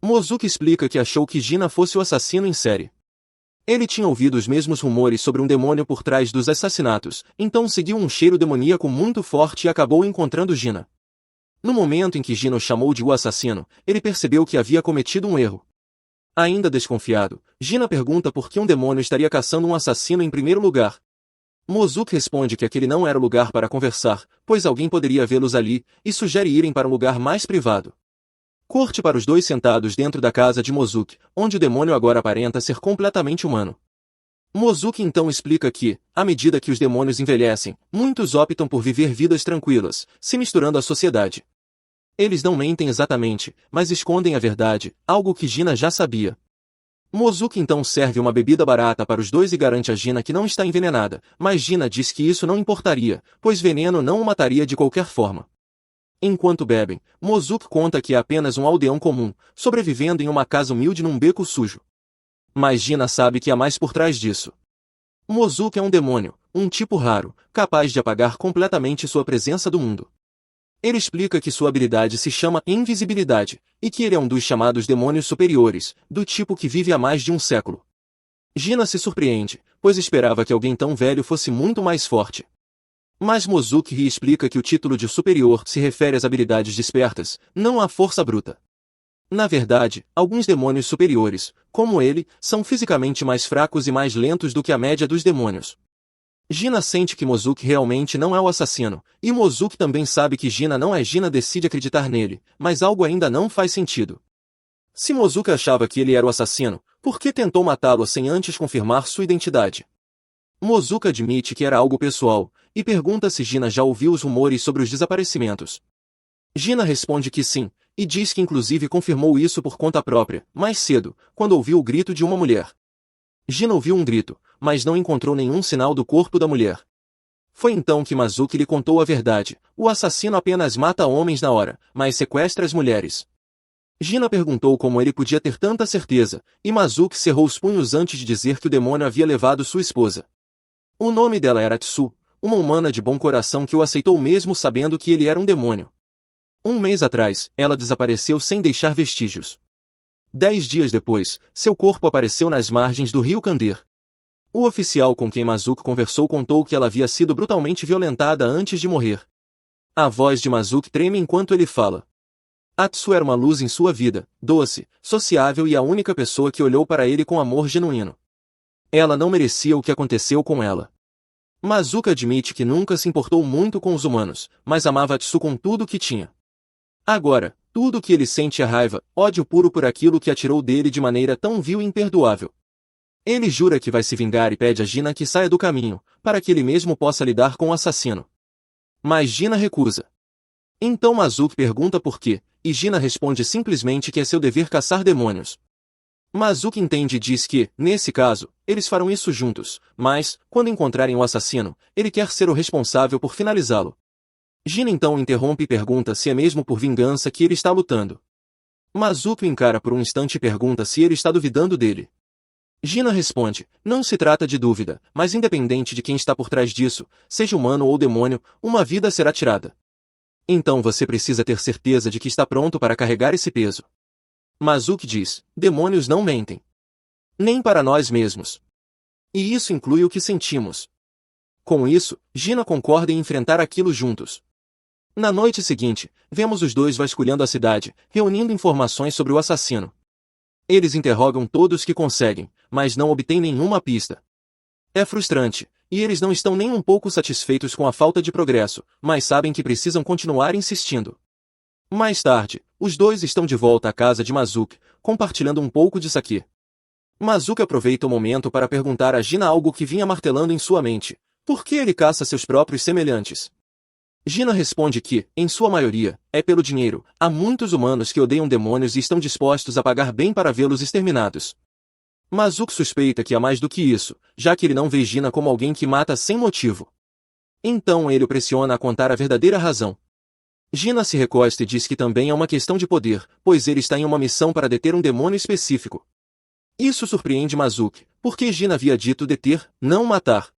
Mozuki explica que achou que Gina fosse o assassino em série. Ele tinha ouvido os mesmos rumores sobre um demônio por trás dos assassinatos, então seguiu um cheiro demoníaco muito forte e acabou encontrando Gina. No momento em que Gina o chamou de o assassino, ele percebeu que havia cometido um erro. Ainda desconfiado, Gina pergunta por que um demônio estaria caçando um assassino em primeiro lugar. Mozuki responde que aquele não era o lugar para conversar, pois alguém poderia vê-los ali, e sugere irem para um lugar mais privado. Corte para os dois sentados dentro da casa de Mozuki, onde o demônio agora aparenta ser completamente humano. Mozuki então explica que, à medida que os demônios envelhecem, muitos optam por viver vidas tranquilas, se misturando à sociedade. Eles não mentem exatamente, mas escondem a verdade, algo que Gina já sabia. Mozuki então serve uma bebida barata para os dois e garante a Gina que não está envenenada, mas Gina diz que isso não importaria, pois veneno não o mataria de qualquer forma. Enquanto bebem, Mozuki conta que é apenas um aldeão comum, sobrevivendo em uma casa humilde num beco sujo. Mas Gina sabe que há mais por trás disso. Mozuki é um demônio, um tipo raro, capaz de apagar completamente sua presença do mundo. Ele explica que sua habilidade se chama invisibilidade, e que ele é um dos chamados demônios superiores, do tipo que vive há mais de um século. Gina se surpreende, pois esperava que alguém tão velho fosse muito mais forte. Mas Mozuki ri e explica que o título de superior se refere às habilidades despertas, não à força bruta. Na verdade, alguns demônios superiores, como ele, são fisicamente mais fracos e mais lentos do que a média dos demônios. Gina sente que Mozuki realmente não é o assassino, e Mozuki também sabe que Gina não é. Gina decide acreditar nele, mas algo ainda não faz sentido. Se Mozuki achava que ele era o assassino, por que tentou matá-lo sem antes confirmar sua identidade? Mozuki admite que era algo pessoal, e pergunta se Gina já ouviu os rumores sobre os desaparecimentos. Gina responde que sim, e diz que inclusive confirmou isso por conta própria, mais cedo, quando ouviu o grito de uma mulher. Gina ouviu um grito, mas não encontrou nenhum sinal do corpo da mulher. Foi então que Mozuki lhe contou a verdade: o assassino apenas mata homens na hora, mas sequestra as mulheres. Gina perguntou como ele podia ter tanta certeza, e Mozuki cerrou os punhos antes de dizer que o demônio havia levado sua esposa. O nome dela era Tsu, uma humana de bom coração que o aceitou mesmo sabendo que ele era um demônio. Um mês atrás, ela desapareceu sem deixar vestígios. 10 dias depois, seu corpo apareceu nas margens do rio Kandir. O oficial com quem Mozuki conversou contou que ela havia sido brutalmente violentada antes de morrer. A voz de Mozuki treme enquanto ele fala. Atsu era uma luz em sua vida, doce, sociável e a única pessoa que olhou para ele com amor genuíno. Ela não merecia o que aconteceu com ela. Mozuki admite que nunca se importou muito com os humanos, mas amava Atsu com tudo o que tinha. Agora, tudo o que ele sente é raiva, ódio puro por aquilo que atirou dele de maneira tão vil e imperdoável. Ele jura que vai se vingar e pede a Gina que saia do caminho, para que ele mesmo possa lidar com o assassino. Mas Gina recusa. Então Mozuki pergunta por quê, e Gina responde simplesmente que é seu dever caçar demônios. Mozuki entende e diz que, nesse caso, eles farão isso juntos, mas, quando encontrarem o assassino, ele quer ser o responsável por finalizá-lo. Gina então interrompe e pergunta se é mesmo por vingança que ele está lutando. Mozuki o encara por um instante e pergunta se ele está duvidando dele. Gina responde, não se trata de dúvida, mas independente de quem está por trás disso, seja humano ou demônio, uma vida será tirada. Então você precisa ter certeza de que está pronto para carregar esse peso. Mozuki diz, demônios não mentem. Nem para nós mesmos. E isso inclui o que sentimos. Com isso, Gina concorda em enfrentar aquilo juntos. Na noite seguinte, vemos os dois vasculhando a cidade, reunindo informações sobre o assassino. Eles interrogam todos que conseguem, mas não obtêm nenhuma pista. É frustrante, e eles não estão nem um pouco satisfeitos com a falta de progresso, mas sabem que precisam continuar insistindo. Mais tarde, os dois estão de volta à casa de Mozuki, compartilhando um pouco de sake. Mozuki aproveita o momento para perguntar a Gina algo que vinha martelando em sua mente: por que ele caça seus próprios semelhantes? Gina responde que, em sua maioria, é pelo dinheiro. Há muitos humanos que odeiam demônios e estão dispostos a pagar bem para vê-los exterminados. Mozuki suspeita que há mais do que isso, já que ele não vê Gina como alguém que mata sem motivo. Então ele o pressiona a contar a verdadeira razão. Gina se recosta e diz que também é uma questão de poder, pois ele está em uma missão para deter um demônio específico. Isso surpreende Mozuki, porque Gina havia dito deter, não matar.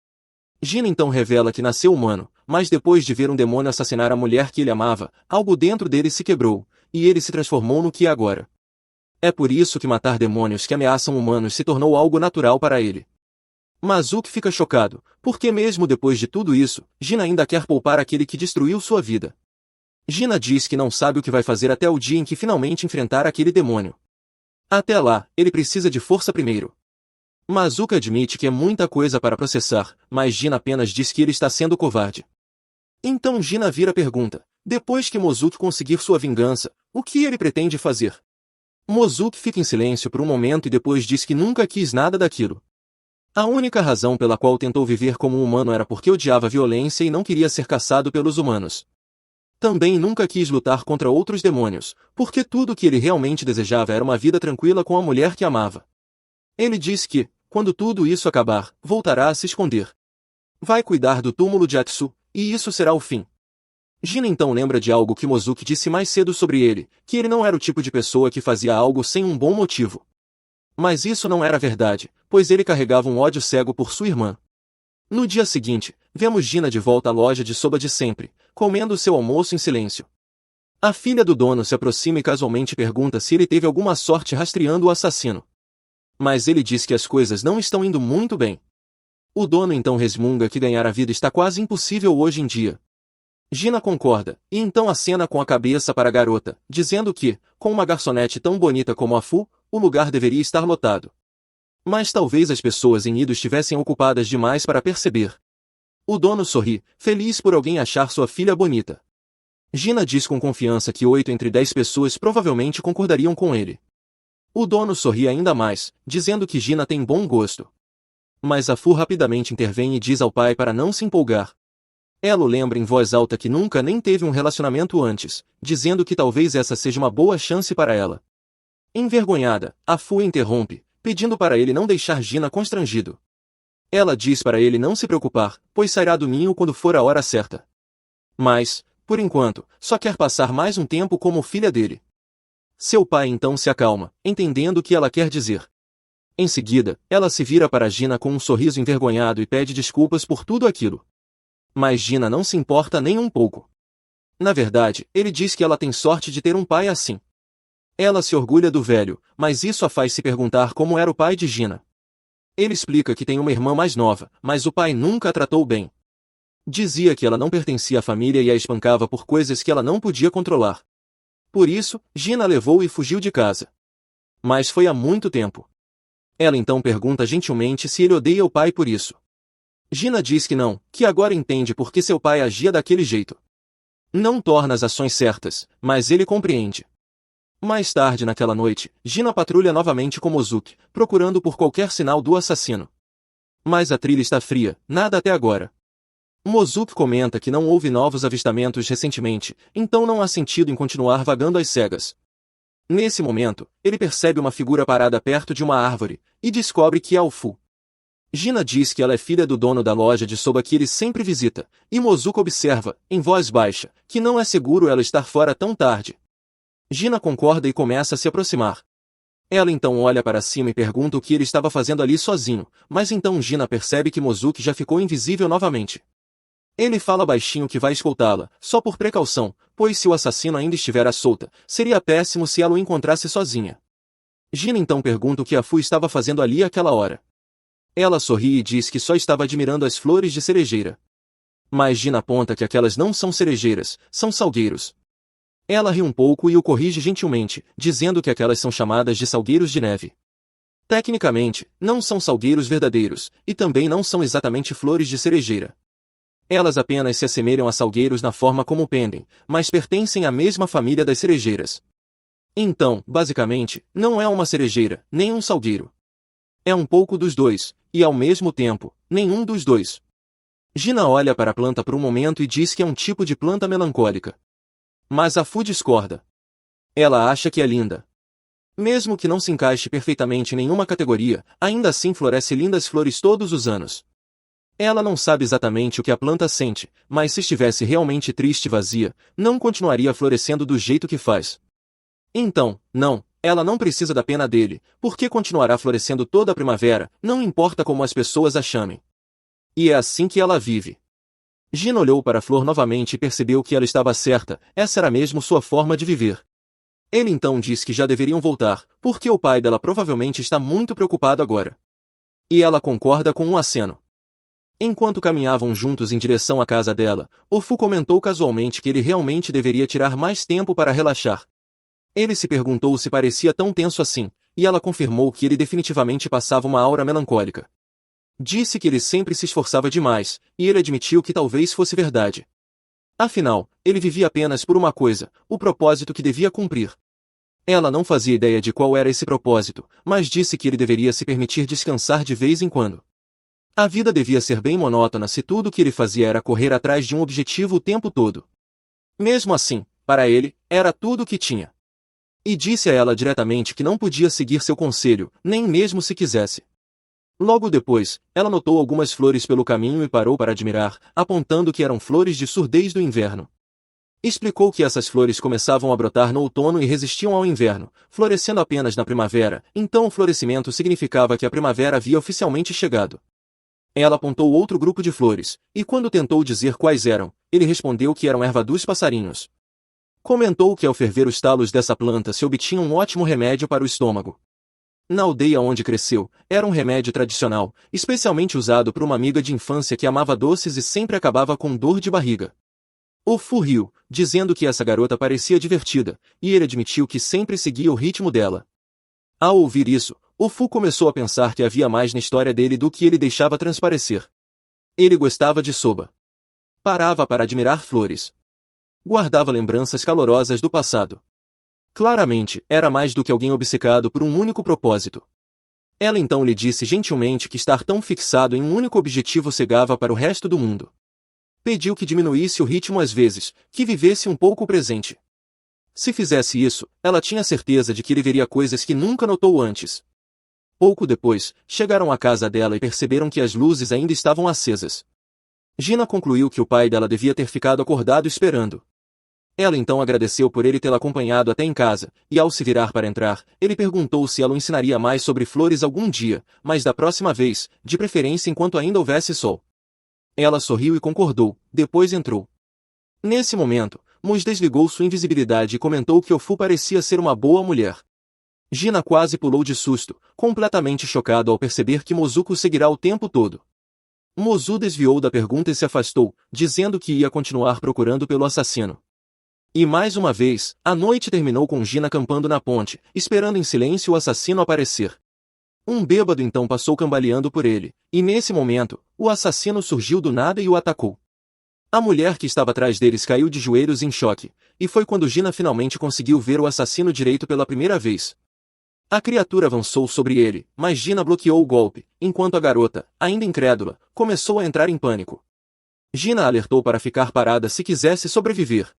Gina então revela que nasceu humano, mas depois de ver um demônio assassinar a mulher que ele amava, algo dentro dele se quebrou, e ele se transformou no que é agora. É por isso que matar demônios que ameaçam humanos se tornou algo natural para ele. Mazuki fica chocado, porque mesmo depois de tudo isso, Gina ainda quer poupar aquele que destruiu sua vida. Gina diz que não sabe o que vai fazer até o dia em que finalmente enfrentar aquele demônio. Até lá, ele precisa de força primeiro. Mazuki admite que é muita coisa para processar, mas Gina apenas diz que ele está sendo covarde. Então Gina vira a pergunta: depois que Mozuki conseguir sua vingança, o que ele pretende fazer? Mozuki fica em silêncio por um momento e depois diz que nunca quis nada daquilo. A única razão pela qual tentou viver como um humano era porque odiava a violência e não queria ser caçado pelos humanos. Também nunca quis lutar contra outros demônios, porque tudo o que ele realmente desejava era uma vida tranquila com a mulher que amava. Ele diz que, quando tudo isso acabar, voltará a se esconder. Vai cuidar do túmulo de Atsu, e isso será o fim. Gina então lembra de algo que Mozuki disse mais cedo sobre ele, que ele não era o tipo de pessoa que fazia algo sem um bom motivo. Mas isso não era verdade, pois ele carregava um ódio cego por sua irmã. No dia seguinte, vemos Gina de volta à loja de soba de sempre, comendo seu almoço em silêncio. A filha do dono se aproxima e casualmente pergunta se ele teve alguma sorte rastreando o assassino. Mas ele diz que as coisas não estão indo muito bem. O dono então resmunga que ganhar a vida está quase impossível hoje em dia. Gina concorda, e então acena com a cabeça para a garota, dizendo que, com uma garçonete tão bonita como a Fu, o lugar deveria estar lotado. Mas talvez as pessoas em Ido estivessem ocupadas demais para perceber. O dono sorri, feliz por alguém achar sua filha bonita. Gina diz com confiança que 8 entre 10 pessoas provavelmente concordariam com ele. O dono sorri ainda mais, dizendo que Gina tem bom gosto. Mas a Fu rapidamente intervém e diz ao pai para não se empolgar. Ela o lembra em voz alta que nunca nem teve um relacionamento antes, dizendo que talvez essa seja uma boa chance para ela. Envergonhada, a Fu interrompe, pedindo para ele não deixar Gina constrangido. Ela diz para ele não se preocupar, pois sairá do ninho quando for a hora certa. Mas, por enquanto, só quer passar mais um tempo como filha dele. Seu pai então se acalma, entendendo o que ela quer dizer. Em seguida, ela se vira para Gina com um sorriso envergonhado e pede desculpas por tudo aquilo. Mas Gina não se importa nem um pouco. Na verdade, ele diz que ela tem sorte de ter um pai assim. Ela se orgulha do velho, mas isso a faz se perguntar como era o pai de Gina. Ele explica que tem uma irmã mais nova, mas o pai nunca a tratou bem. Dizia que ela não pertencia à família e a espancava por coisas que ela não podia controlar. Por isso, Gina a levou e fugiu de casa. Mas foi há muito tempo. Ela então pergunta gentilmente se ele odeia o pai por isso. Gina diz que não, que agora entende por que seu pai agia daquele jeito. Não torna as ações certas, mas ele compreende. Mais tarde naquela noite, Gina patrulha novamente com Mozuki, procurando por qualquer sinal do assassino. Mas a trilha está fria, nada até agora. Mozuki comenta que não houve novos avistamentos recentemente, então não há sentido em continuar vagando às cegas. Nesse momento, ele percebe uma figura parada perto de uma árvore, e descobre que é o Fu. Gina diz que ela é filha do dono da loja de soba que ele sempre visita, e Mozuki observa, em voz baixa, que não é seguro ela estar fora tão tarde. Gina concorda e começa a se aproximar. Ela então olha para cima e pergunta o que ele estava fazendo ali sozinho, mas então Gina percebe que Mozuki já ficou invisível novamente. Ele fala baixinho que vai escoltá-la, só por precaução, pois se o assassino ainda estiver à solta, seria péssimo se ela o encontrasse sozinha. Gina então pergunta o que a Fu estava fazendo ali àquela hora. Ela sorri e diz que só estava admirando as flores de cerejeira. Mas Gina aponta que aquelas não são cerejeiras, são salgueiros. Ela ri um pouco e o corrige gentilmente, dizendo que aquelas são chamadas de salgueiros de neve. Tecnicamente, não são salgueiros verdadeiros, e também não são exatamente flores de cerejeira. Elas apenas se assemelham a salgueiros na forma como pendem, mas pertencem à mesma família das cerejeiras. Então, basicamente, não é uma cerejeira, nem um salgueiro. É um pouco dos dois, e ao mesmo tempo, nenhum dos dois. Gina olha para a planta por um momento e diz que é um tipo de planta melancólica. Mas a Fu discorda. Ela acha que é linda. Mesmo que não se encaixe perfeitamente em nenhuma categoria, ainda assim floresce lindas flores todos os anos. Ela não sabe exatamente o que a planta sente, mas se estivesse realmente triste e vazia, não continuaria florescendo do jeito que faz. Então, não, ela não precisa da pena dele, porque continuará florescendo toda a primavera, não importa como as pessoas a chamem. E é assim que ela vive. Gina olhou para a flor novamente e percebeu que ela estava certa, essa era mesmo sua forma de viver. Ele então disse que já deveriam voltar, porque o pai dela provavelmente está muito preocupado agora. E ela concorda com um aceno. Enquanto caminhavam juntos em direção à casa dela, Ofu comentou casualmente que ele realmente deveria tirar mais tempo para relaxar. Ele se perguntou se parecia tão tenso assim, e ela confirmou que ele definitivamente passava uma aura melancólica. Disse que ele sempre se esforçava demais, e ele admitiu que talvez fosse verdade. Afinal, ele vivia apenas por uma coisa, o propósito que devia cumprir. Ela não fazia ideia de qual era esse propósito, mas disse que ele deveria se permitir descansar de vez em quando. A vida devia ser bem monótona se tudo o que ele fazia era correr atrás de um objetivo o tempo todo. Mesmo assim, para ele, era tudo o que tinha. E disse a ela diretamente que não podia seguir seu conselho, nem mesmo se quisesse. Logo depois, ela notou algumas flores pelo caminho e parou para admirar, apontando que eram flores de surdez do inverno. Explicou que essas flores começavam a brotar no outono e resistiam ao inverno, florescendo apenas na primavera, então o florescimento significava que a primavera havia oficialmente chegado. Ela apontou outro grupo de flores, e quando tentou dizer quais eram, ele respondeu que eram erva dos passarinhos. Comentou que ao ferver os talos dessa planta se obtinha um ótimo remédio para o estômago. Na aldeia onde cresceu, era um remédio tradicional, especialmente usado por uma amiga de infância que amava doces e sempre acabava com dor de barriga. Ofu riu, dizendo que essa garota parecia divertida, e ele admitiu que sempre seguia o ritmo dela. Ao ouvir isso, Ofu começou a pensar que havia mais na história dele do que ele deixava transparecer. Ele gostava de soba. Parava para admirar flores. Guardava lembranças calorosas do passado. Claramente, era mais do que alguém obcecado por um único propósito. Ela então lhe disse gentilmente que estar tão fixado em um único objetivo cegava para o resto do mundo. Pediu que diminuísse o ritmo às vezes, que vivesse um pouco o presente. Se fizesse isso, ela tinha certeza de que ele veria coisas que nunca notou antes. Pouco depois, chegaram à casa dela e perceberam que as luzes ainda estavam acesas. Gina concluiu que o pai dela devia ter ficado acordado esperando. Ela então agradeceu por ele tê-la acompanhado até em casa, e ao se virar para entrar, ele perguntou se ela o ensinaria mais sobre flores algum dia, mas da próxima vez, de preferência enquanto ainda houvesse sol. Ela sorriu e concordou, depois entrou. Nesse momento, Mus desligou sua invisibilidade e comentou que Ofu parecia ser uma boa mulher. Gina quase pulou de susto, completamente chocado ao perceber que Mozuko seguirá o tempo todo. Mozu desviou da pergunta e se afastou, dizendo que ia continuar procurando pelo assassino. E mais uma vez, a noite terminou com Gina acampando na ponte, esperando em silêncio o assassino aparecer. Um bêbado então passou cambaleando por ele, e nesse momento, o assassino surgiu do nada e o atacou. A mulher que estava atrás deles caiu de joelhos em choque, e foi quando Gina finalmente conseguiu ver o assassino direito pela primeira vez. A criatura avançou sobre ele, mas Gina bloqueou o golpe, enquanto a garota, ainda incrédula, começou a entrar em pânico. Gina alertou para ficar parada se quisesse sobreviver.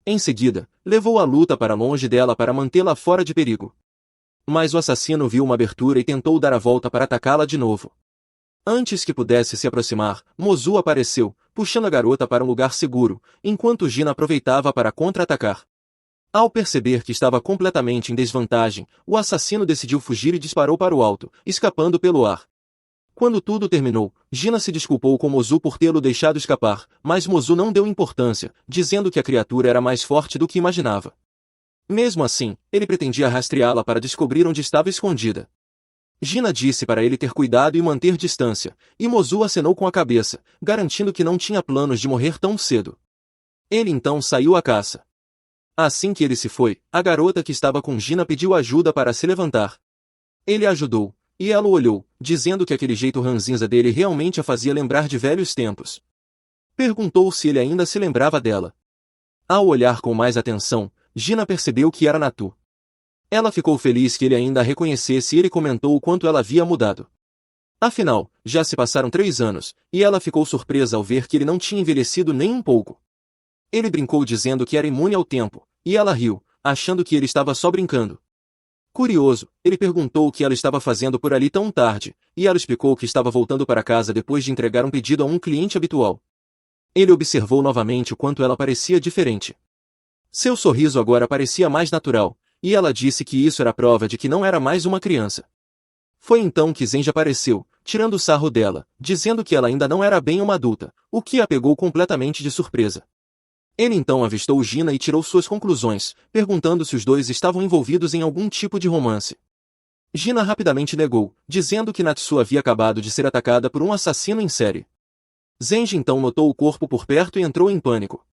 Em seguida, levou a luta para longe dela para mantê-la fora de perigo. Mas o assassino viu uma abertura e tentou dar a volta para atacá-la de novo. Antes que pudesse se aproximar, Mozu apareceu, puxando a garota para um lugar seguro, enquanto Gina aproveitava para contra-atacar. Ao perceber que estava completamente em desvantagem, o assassino decidiu fugir e disparou para o alto, escapando pelo ar. Quando tudo terminou, Gina se desculpou com Mozu por tê-lo deixado escapar, mas Mozu não deu importância, dizendo que a criatura era mais forte do que imaginava. Mesmo assim, ele pretendia rastreá-la para descobrir onde estava escondida. Gina disse para ele ter cuidado e manter distância, e Mozu acenou com a cabeça, garantindo que não tinha planos de morrer tão cedo. Ele então saiu à caça. Assim que ele se foi, a garota que estava com Gina pediu ajuda para se levantar. Ele a ajudou, e ela o olhou, dizendo que aquele jeito ranzinza dele realmente a fazia lembrar de velhos tempos. Perguntou se ele ainda se lembrava dela. Ao olhar com mais atenção, Gina percebeu que era Natu. Ela ficou feliz que ele ainda a reconhecesse e ele comentou o quanto ela havia mudado. Afinal, já se passaram 3 anos, e ela ficou surpresa ao ver que ele não tinha envelhecido nem um pouco. Ele brincou dizendo que era imune ao tempo, e ela riu, achando que ele estava só brincando. Curioso, ele perguntou o que ela estava fazendo por ali tão tarde, e ela explicou que estava voltando para casa depois de entregar um pedido a um cliente habitual. Ele observou novamente o quanto ela parecia diferente. Seu sorriso agora parecia mais natural, e ela disse que isso era prova de que não era mais uma criança. Foi então que Zenji apareceu, tirando sarro dela, dizendo que ela ainda não era bem uma adulta, o que a pegou completamente de surpresa. Ele então avistou Gina e tirou suas conclusões, perguntando se os dois estavam envolvidos em algum tipo de romance. Gina rapidamente negou, dizendo que Natsu havia acabado de ser atacada por um assassino em série. Zenji então notou o corpo por perto e entrou em pânico.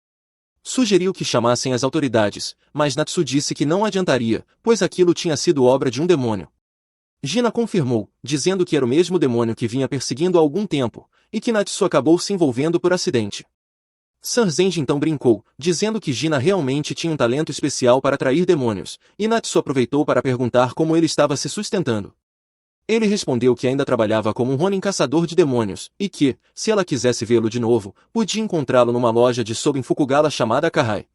Sugeriu que chamassem as autoridades, mas Natsu disse que não adiantaria, pois aquilo tinha sido obra de um demônio. Gina confirmou, dizendo que era o mesmo demônio que vinha perseguindo há algum tempo, e que Natsu acabou se envolvendo por acidente. Sir Zenji então brincou, dizendo que Gina realmente tinha um talento especial para atrair demônios, e Natsu aproveitou para perguntar como ele estava se sustentando. Ele respondeu que ainda trabalhava como um Ronin caçador de demônios, e que, se ela quisesse vê-lo de novo, podia encontrá-lo numa loja de soba em Fukugala chamada Kahai.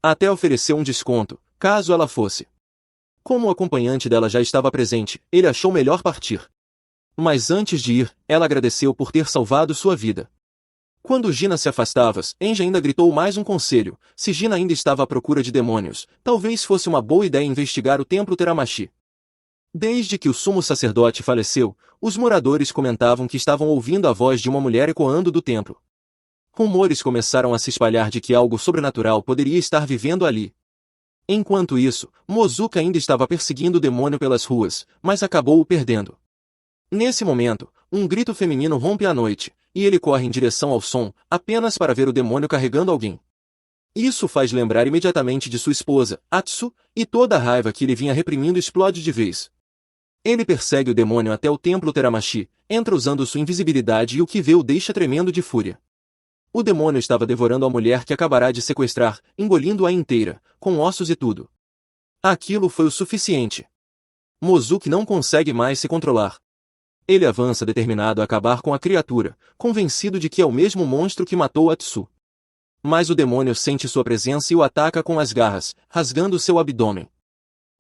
Até ofereceu um desconto, caso ela fosse. Como o acompanhante dela já estava presente, ele achou melhor partir. Mas antes de ir, ela agradeceu por ter salvado sua vida. Quando Gina se afastava, Enja ainda gritou mais um conselho: se Gina ainda estava à procura de demônios, talvez fosse uma boa ideia investigar o templo Teramashi. Desde que o sumo sacerdote faleceu, os moradores comentavam que estavam ouvindo a voz de uma mulher ecoando do templo. Rumores começaram a se espalhar de que algo sobrenatural poderia estar vivendo ali. Enquanto isso, Mozuka ainda estava perseguindo o demônio pelas ruas, mas acabou o perdendo. Nesse momento, um grito feminino rompe a noite, e ele corre em direção ao som, apenas para ver o demônio carregando alguém. Isso faz lembrar imediatamente de sua esposa, Atsu, e toda a raiva que ele vinha reprimindo explode de vez. Ele persegue o demônio até o templo Teramashi, entra usando sua invisibilidade e o que vê o deixa tremendo de fúria. O demônio estava devorando a mulher que acabará de sequestrar, engolindo-a inteira, com ossos e tudo. Aquilo foi o suficiente. Mozuki não consegue mais se controlar. Ele avança determinado a acabar com a criatura, convencido de que é o mesmo monstro que matou Atsu. Mas o demônio sente sua presença e o ataca com as garras, rasgando seu abdômen.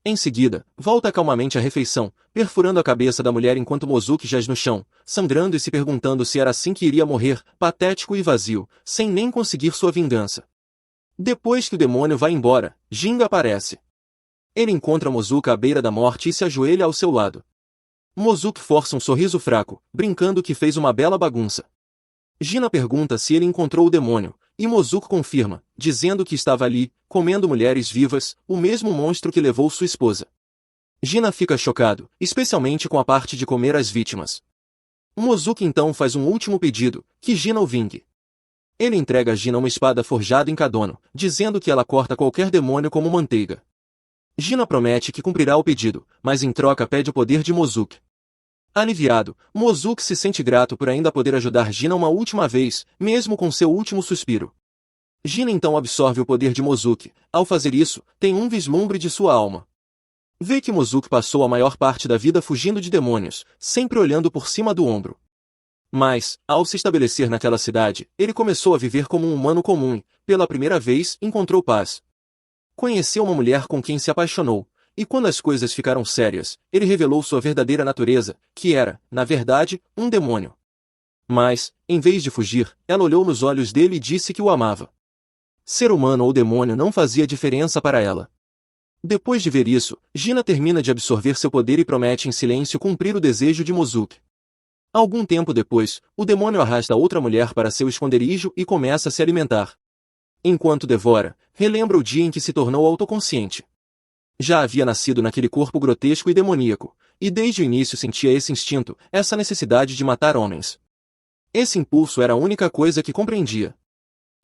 Em seguida, volta calmamente à refeição, perfurando a cabeça da mulher enquanto Mozuki jaz no chão, sangrando e se perguntando se era assim que iria morrer, patético e vazio, sem nem conseguir sua vingança. Depois que o demônio vai embora, Jinga aparece. Ele encontra Mozuka à beira da morte e se ajoelha ao seu lado. Mozuki força um sorriso fraco, brincando que fez uma bela bagunça. Gina pergunta se ele encontrou o demônio, e Mozuki confirma, dizendo que estava ali, comendo mulheres vivas, o mesmo monstro que levou sua esposa. Gina fica chocado, especialmente com a parte de comer as vítimas. Mozuki então faz um último pedido, que Gina o vingue. Ele entrega a Gina uma espada forjada em Kadono, dizendo que ela corta qualquer demônio como manteiga. Gina promete que cumprirá o pedido, mas em troca pede o poder de Mozuki. Aliviado, Mozuki se sente grato por ainda poder ajudar Gina uma última vez, mesmo com seu último suspiro. Gina então absorve o poder de Mozuki. Ao fazer isso, tem um vislumbre de sua alma. Vê que Mozuki passou a maior parte da vida fugindo de demônios, sempre olhando por cima do ombro. Mas, ao se estabelecer naquela cidade, ele começou a viver como um humano comum e, pela primeira vez, encontrou paz. Conheceu uma mulher com quem se apaixonou. E quando as coisas ficaram sérias, ele revelou sua verdadeira natureza, que era, na verdade, um demônio. Mas, em vez de fugir, ela olhou nos olhos dele e disse que o amava. Ser humano ou demônio não fazia diferença para ela. Depois de ver isso, Gina termina de absorver seu poder e promete em silêncio cumprir o desejo de Mozuki. Algum tempo depois, o demônio arrasta outra mulher para seu esconderijo e começa a se alimentar. Enquanto devora, relembra o dia em que se tornou autoconsciente. Já havia nascido naquele corpo grotesco e demoníaco, e desde o início sentia esse instinto, essa necessidade de matar homens. Esse impulso era a única coisa que compreendia.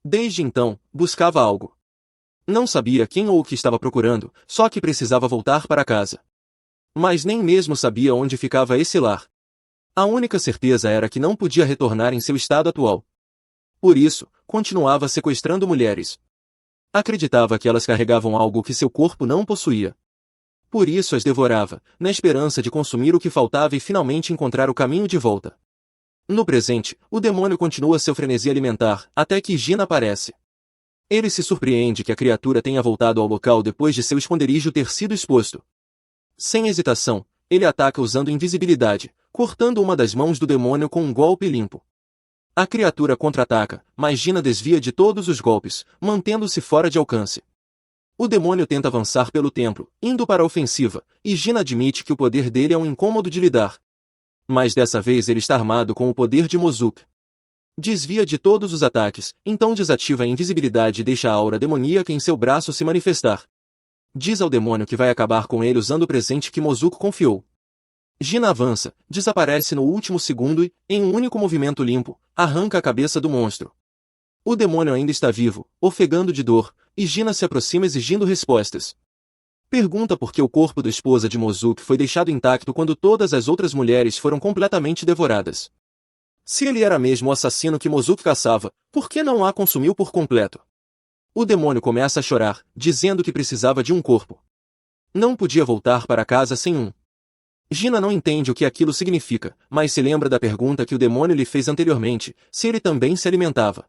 Desde então, buscava algo. Não sabia quem ou o que estava procurando, só que precisava voltar para casa. Mas nem mesmo sabia onde ficava esse lar. A única certeza era que não podia retornar em seu estado atual. Por isso, continuava sequestrando mulheres. Acreditava que elas carregavam algo que seu corpo não possuía. Por isso as devorava, na esperança de consumir o que faltava e finalmente encontrar o caminho de volta. No presente, o demônio continua seu frenesi alimentar, até que Gina aparece. Ele se surpreende que a criatura tenha voltado ao local depois de seu esconderijo ter sido exposto. Sem hesitação, ele ataca usando invisibilidade, cortando uma das mãos do demônio com um golpe limpo. A criatura contra-ataca, mas Gina desvia de todos os golpes, mantendo-se fora de alcance. O demônio tenta avançar pelo templo, indo para a ofensiva, e Gina admite que o poder dele é um incômodo de lidar. Mas dessa vez ele está armado com o poder de Mozuki. Desvia de todos os ataques, então desativa a invisibilidade e deixa a aura demoníaca em seu braço se manifestar. Diz ao demônio que vai acabar com ele usando o presente que Mozuki confiou. Gina avança, desaparece no último segundo e, em um único movimento limpo, arranca a cabeça do monstro. O demônio ainda está vivo, ofegando de dor, e Gina se aproxima exigindo respostas. Pergunta por que o corpo da esposa de Mozuki foi deixado intacto quando todas as outras mulheres foram completamente devoradas. Se ele era mesmo o assassino que Mozuki caçava, por que não a consumiu por completo? O demônio começa a chorar, dizendo que precisava de um corpo. Não podia voltar para casa sem um. Gina não entende o que aquilo significa, mas se lembra da pergunta que o demônio lhe fez anteriormente, se ele também se alimentava.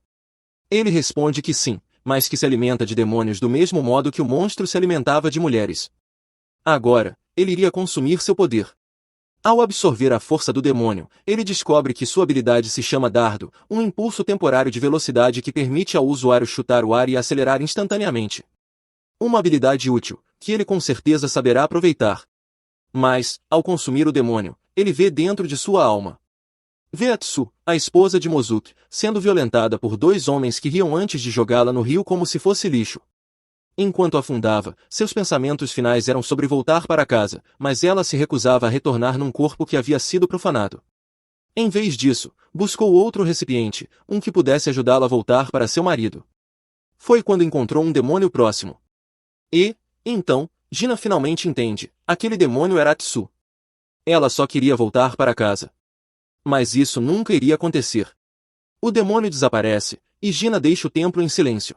Ele responde que sim, mas que se alimenta de demônios do mesmo modo que o monstro se alimentava de mulheres. Agora, ele iria consumir seu poder. Ao absorver a força do demônio, ele descobre que sua habilidade se chama Dardo, um impulso temporário de velocidade que permite ao usuário chutar o ar e acelerar instantaneamente. Uma habilidade útil, que ele com certeza saberá aproveitar. Mas, ao consumir o demônio, ele vê dentro de sua alma. Vê Atsu, a esposa de Mozuki, sendo violentada por dois homens que riam antes de jogá-la no rio como se fosse lixo. Enquanto afundava, seus pensamentos finais eram sobre voltar para casa, mas ela se recusava a retornar num corpo que havia sido profanado. Em vez disso, buscou outro recipiente, um que pudesse ajudá-la a voltar para seu marido. Foi quando encontrou um demônio próximo. E, então, Gina finalmente entende, aquele demônio era Atsu. Ela só queria voltar para casa. Mas isso nunca iria acontecer. O demônio desaparece, e Gina deixa o templo em silêncio.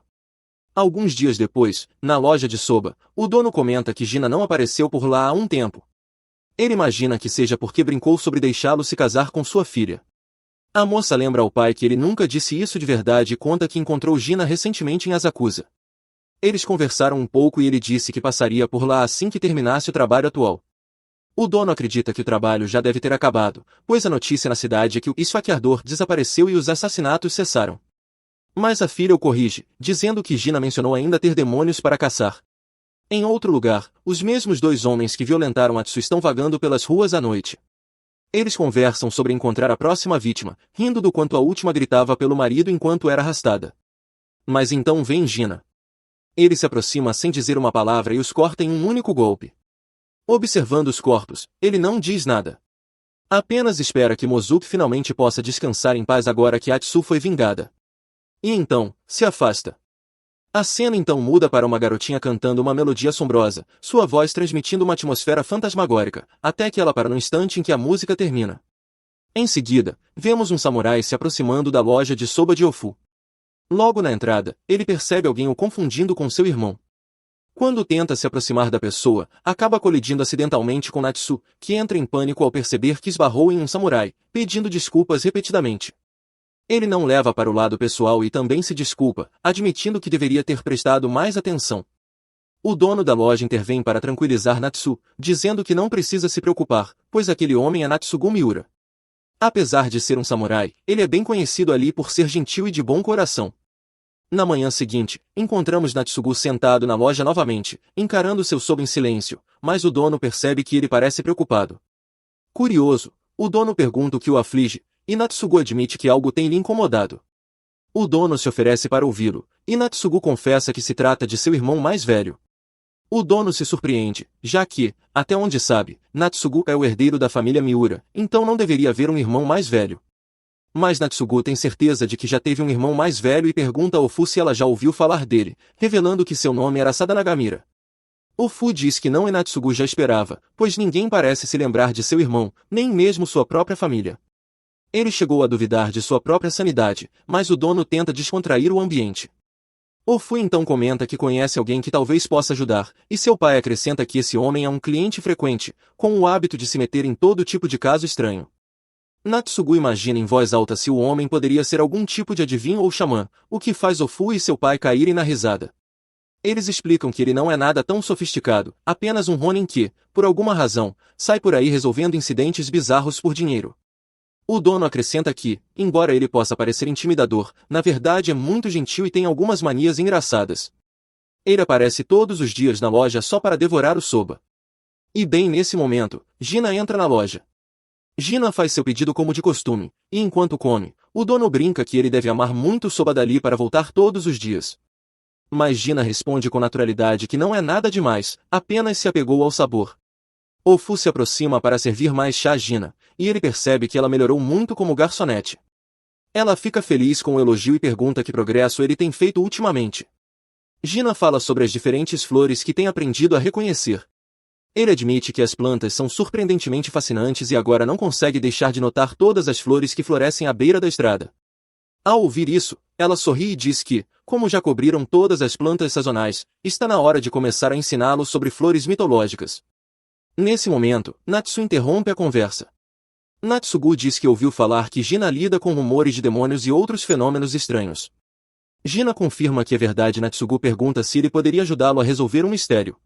Alguns dias depois, na loja de Soba, o dono comenta que Gina não apareceu por lá há um tempo. Ele imagina que seja porque brincou sobre deixá-lo se casar com sua filha. A moça lembra ao pai que ele nunca disse isso de verdade e conta que encontrou Gina recentemente em Asakusa. Eles conversaram um pouco e ele disse que passaria por lá assim que terminasse o trabalho atual. O dono acredita que o trabalho já deve ter acabado, pois a notícia na cidade é que o esfaqueador desapareceu e os assassinatos cessaram. Mas a filha o corrige, dizendo que Gina mencionou ainda ter demônios para caçar. Em outro lugar, os mesmos dois homens que violentaram Atsu estão vagando pelas ruas à noite. Eles conversam sobre encontrar a próxima vítima, rindo do quanto a última gritava pelo marido enquanto era arrastada. Mas então vem Gina. Ele se aproxima sem dizer uma palavra e os corta em um único golpe. Observando os corpos, ele não diz nada. Apenas espera que Mozuki finalmente possa descansar em paz agora que Atsu foi vingada. E então, se afasta. A cena então muda para uma garotinha cantando uma melodia assombrosa, sua voz transmitindo uma atmosfera fantasmagórica, até que ela para no instante em que a música termina. Em seguida, vemos um samurai se aproximando da loja de Soba de Ofu. Logo na entrada, ele percebe alguém o confundindo com seu irmão. Quando tenta se aproximar da pessoa, acaba colidindo acidentalmente com Natsu, que entra em pânico ao perceber que esbarrou em um samurai, pedindo desculpas repetidamente. Ele não leva para o lado pessoal e também se desculpa, admitindo que deveria ter prestado mais atenção. O dono da loja intervém para tranquilizar Natsu, dizendo que não precisa se preocupar, pois aquele homem é Natsugu Miura. Apesar de ser um samurai, ele é bem conhecido ali por ser gentil e de bom coração. Na manhã seguinte, encontramos Natsugu sentado na loja novamente, encarando seu sogro em silêncio, mas o dono percebe que ele parece preocupado. Curioso, o dono pergunta o que o aflige, e Natsugu admite que algo tem lhe incomodado. O dono se oferece para ouvi-lo, e Natsugu confessa que se trata de seu irmão mais velho. O dono se surpreende, já que, até onde sabe, Natsugu é o herdeiro da família Miura, então não deveria haver um irmão mais velho. Mas Natsugu tem certeza de que já teve um irmão mais velho e pergunta a Ofu se ela já ouviu falar dele, revelando que seu nome era Sadanagamira. Ofu diz que não e Natsugu já esperava, pois ninguém parece se lembrar de seu irmão, nem mesmo sua própria família. Ele chegou a duvidar de sua própria sanidade, mas o dono tenta descontrair o ambiente. Ofu então comenta que conhece alguém que talvez possa ajudar, e seu pai acrescenta que esse homem é um cliente frequente, com o hábito de se meter em todo tipo de caso estranho. Natsugu imagina em voz alta se o homem poderia ser algum tipo de adivinho ou xamã, o que faz Ofu e seu pai caírem na risada. Eles explicam que ele não é nada tão sofisticado, apenas um ronin que, por alguma razão, sai por aí resolvendo incidentes bizarros por dinheiro. O dono acrescenta que, embora ele possa parecer intimidador, na verdade é muito gentil e tem algumas manias engraçadas. Ele aparece todos os dias na loja só para devorar o soba. E bem nesse momento, Gina entra na loja. Gina faz seu pedido como de costume, e enquanto come, o dono brinca que ele deve amar muito soba dali para voltar todos os dias. Mas Gina responde com naturalidade que não é nada demais, apenas se apegou ao sabor. Ofu se aproxima para servir mais chá a Gina, e ele percebe que ela melhorou muito como garçonete. Ela fica feliz com o elogio e pergunta que progresso ele tem feito ultimamente. Gina fala sobre as diferentes flores que tem aprendido a reconhecer. Ele admite que as plantas são surpreendentemente fascinantes e agora não consegue deixar de notar todas as flores que florescem à beira da estrada. Ao ouvir isso, ela sorri e diz que, como já cobriram todas as plantas sazonais, está na hora de começar a ensiná-lo sobre flores mitológicas. Nesse momento, Natsu interrompe a conversa. Natsugu diz que ouviu falar que Gina lida com rumores de demônios e outros fenômenos estranhos. Gina confirma que é verdade e Natsugu pergunta se ele poderia ajudá-lo a resolver um mistério.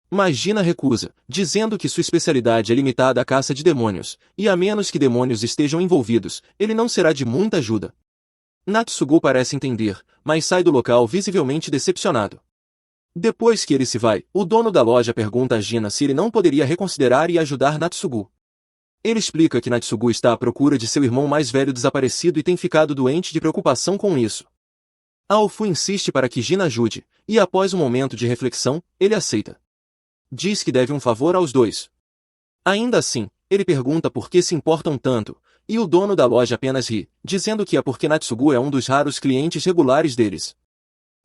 Mas Gina recusa, dizendo que sua especialidade é limitada à caça de demônios, e a menos que demônios estejam envolvidos, ele não será de muita ajuda. Natsugu parece entender, mas sai do local visivelmente decepcionado. Depois que ele se vai, o dono da loja pergunta a Gina se ele não poderia reconsiderar e ajudar Natsugu. Ele explica que Natsugu está à procura de seu irmão mais velho desaparecido e tem ficado doente de preocupação com isso. Aofu insiste para que Gina ajude, e após um momento de reflexão, ele aceita. Diz que deve um favor aos dois. Ainda assim, ele pergunta por que se importam tanto, e o dono da loja apenas ri, dizendo que é porque Natsugu é um dos raros clientes regulares deles.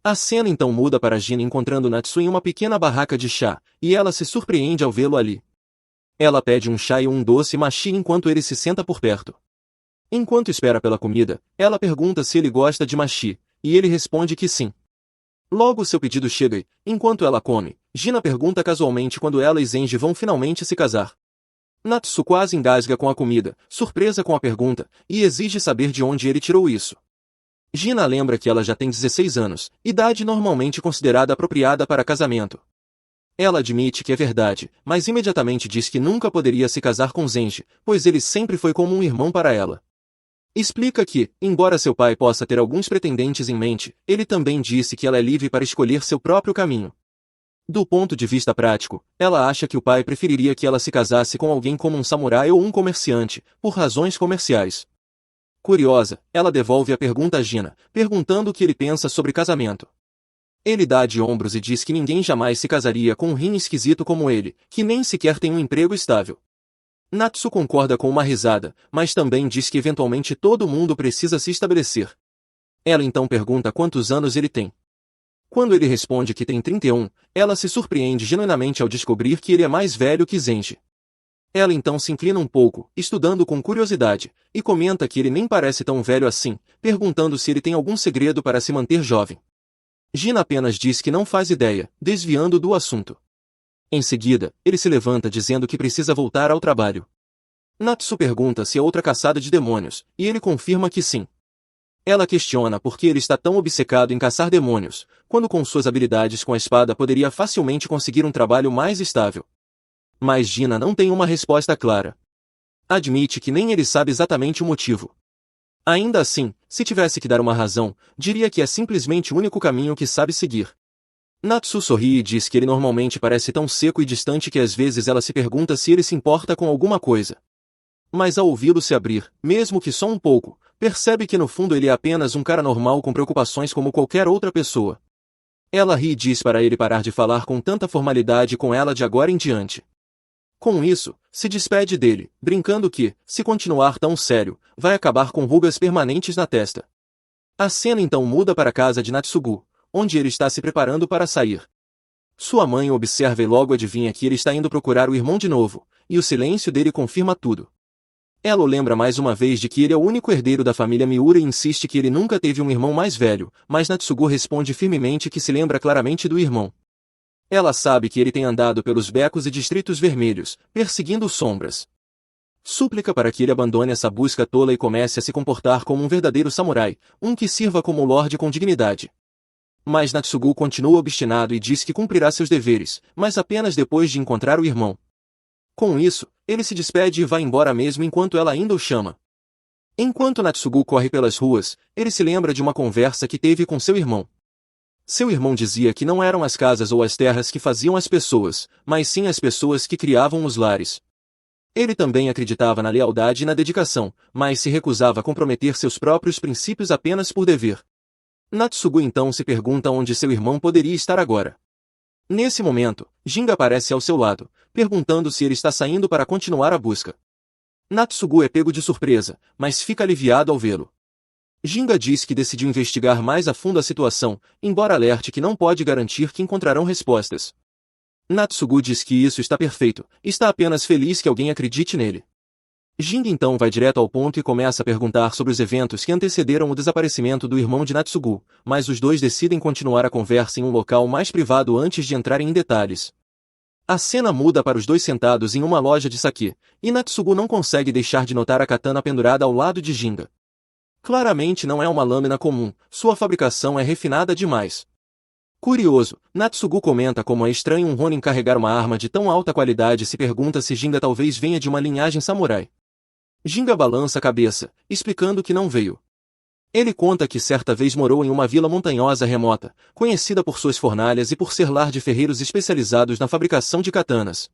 A cena então muda para Gina encontrando Natsu em uma pequena barraca de chá, e ela se surpreende ao vê-lo ali. Ela pede um chá e um doce machi enquanto ele se senta por perto. Enquanto espera pela comida, ela pergunta se ele gosta de machi, e ele responde que sim. Logo seu pedido chega e, enquanto ela come, Gina pergunta casualmente quando ela e Zenji vão finalmente se casar. Natsu quase engasga com a comida, surpresa com a pergunta, e exige saber de onde ele tirou isso. Gina lembra que ela já tem 16 anos, idade normalmente considerada apropriada para casamento. Ela admite que é verdade, mas imediatamente diz que nunca poderia se casar com Zenji, pois ele sempre foi como um irmão para ela. Explica que, embora seu pai possa ter alguns pretendentes em mente, ele também disse que ela é livre para escolher seu próprio caminho. Do ponto de vista prático, ela acha que o pai preferiria que ela se casasse com alguém como um samurai ou um comerciante, por razões comerciais. Curiosa, ela devolve a pergunta a Gina, perguntando o que ele pensa sobre casamento. Ele dá de ombros e diz que ninguém jamais se casaria com um rim esquisito como ele, que nem sequer tem um emprego estável. Natsu concorda com uma risada, mas também diz que eventualmente todo mundo precisa se estabelecer. Ela então pergunta quantos anos ele tem. Quando ele responde que tem 31, ela se surpreende genuinamente ao descobrir que ele é mais velho que Zenji. Ela então se inclina um pouco, estudando com curiosidade, e comenta que ele nem parece tão velho assim, perguntando se ele tem algum segredo para se manter jovem. Gina apenas diz que não faz ideia, desviando do assunto. Em seguida, ele se levanta dizendo que precisa voltar ao trabalho. Natsu pergunta se é outra caçada de demônios, e ele confirma que sim. Ela questiona por que ele está tão obcecado em caçar demônios, quando com suas habilidades com a espada poderia facilmente conseguir um trabalho mais estável. Mas Gina não tem uma resposta clara. Admite que nem ele sabe exatamente o motivo. Ainda assim, se tivesse que dar uma razão, diria que é simplesmente o único caminho que sabe seguir. Natsu sorri e diz que ele normalmente parece tão seco e distante que às vezes ela se pergunta se ele se importa com alguma coisa. Mas ao ouvi-lo se abrir, mesmo que só um pouco, percebe que no fundo ele é apenas um cara normal com preocupações como qualquer outra pessoa. Ela ri e diz para ele parar de falar com tanta formalidade com ela de agora em diante. Com isso, se despede dele, brincando que, se continuar tão sério, vai acabar com rugas permanentes na testa. A cena então muda para a casa de Natsugu, onde ele está se preparando para sair. Sua mãe o observa e logo adivinha que ele está indo procurar o irmão de novo, e o silêncio dele confirma tudo. Ela o lembra mais uma vez de que ele é o único herdeiro da família Miura e insiste que ele nunca teve um irmão mais velho, mas Natsugu responde firmemente que se lembra claramente do irmão. Ela sabe que ele tem andado pelos becos e distritos vermelhos, perseguindo sombras. Súplica para que ele abandone essa busca tola e comece a se comportar como um verdadeiro samurai, um que sirva como lorde com dignidade. Mas Natsugu continua obstinado e diz que cumprirá seus deveres, mas apenas depois de encontrar o irmão. Com isso, ele se despede e vai embora mesmo enquanto ela ainda o chama. Enquanto Natsugu corre pelas ruas, ele se lembra de uma conversa que teve com seu irmão. Seu irmão dizia que não eram as casas ou as terras que faziam as pessoas, mas sim as pessoas que criavam os lares. Ele também acreditava na lealdade e na dedicação, mas se recusava a comprometer seus próprios princípios apenas por dever. Natsugu então se pergunta onde seu irmão poderia estar agora. Nesse momento, Jinga aparece ao seu lado, perguntando se ele está saindo para continuar a busca. Natsugu é pego de surpresa, mas fica aliviado ao vê-lo. Jinga diz que decidiu investigar mais a fundo a situação, embora alerte que não pode garantir que encontrarão respostas. Natsugu diz que isso está perfeito, está apenas feliz que alguém acredite nele. Jinga então vai direto ao ponto e começa a perguntar sobre os eventos que antecederam o desaparecimento do irmão de Natsugu, mas os dois decidem continuar a conversa em um local mais privado antes de entrarem em detalhes. A cena muda para os dois sentados em uma loja de sake, e Natsugu não consegue deixar de notar a katana pendurada ao lado de Jinga. Claramente não é uma lâmina comum, sua fabricação é refinada demais. Curioso, Natsugu comenta como é estranho um Ronin carregar uma arma de tão alta qualidade e se pergunta se Jinga talvez venha de uma linhagem samurai. Jinga balança a cabeça, explicando que não veio. Ele conta que certa vez morou em uma vila montanhosa remota, conhecida por suas fornalhas e por ser lar de ferreiros especializados na fabricação de katanas.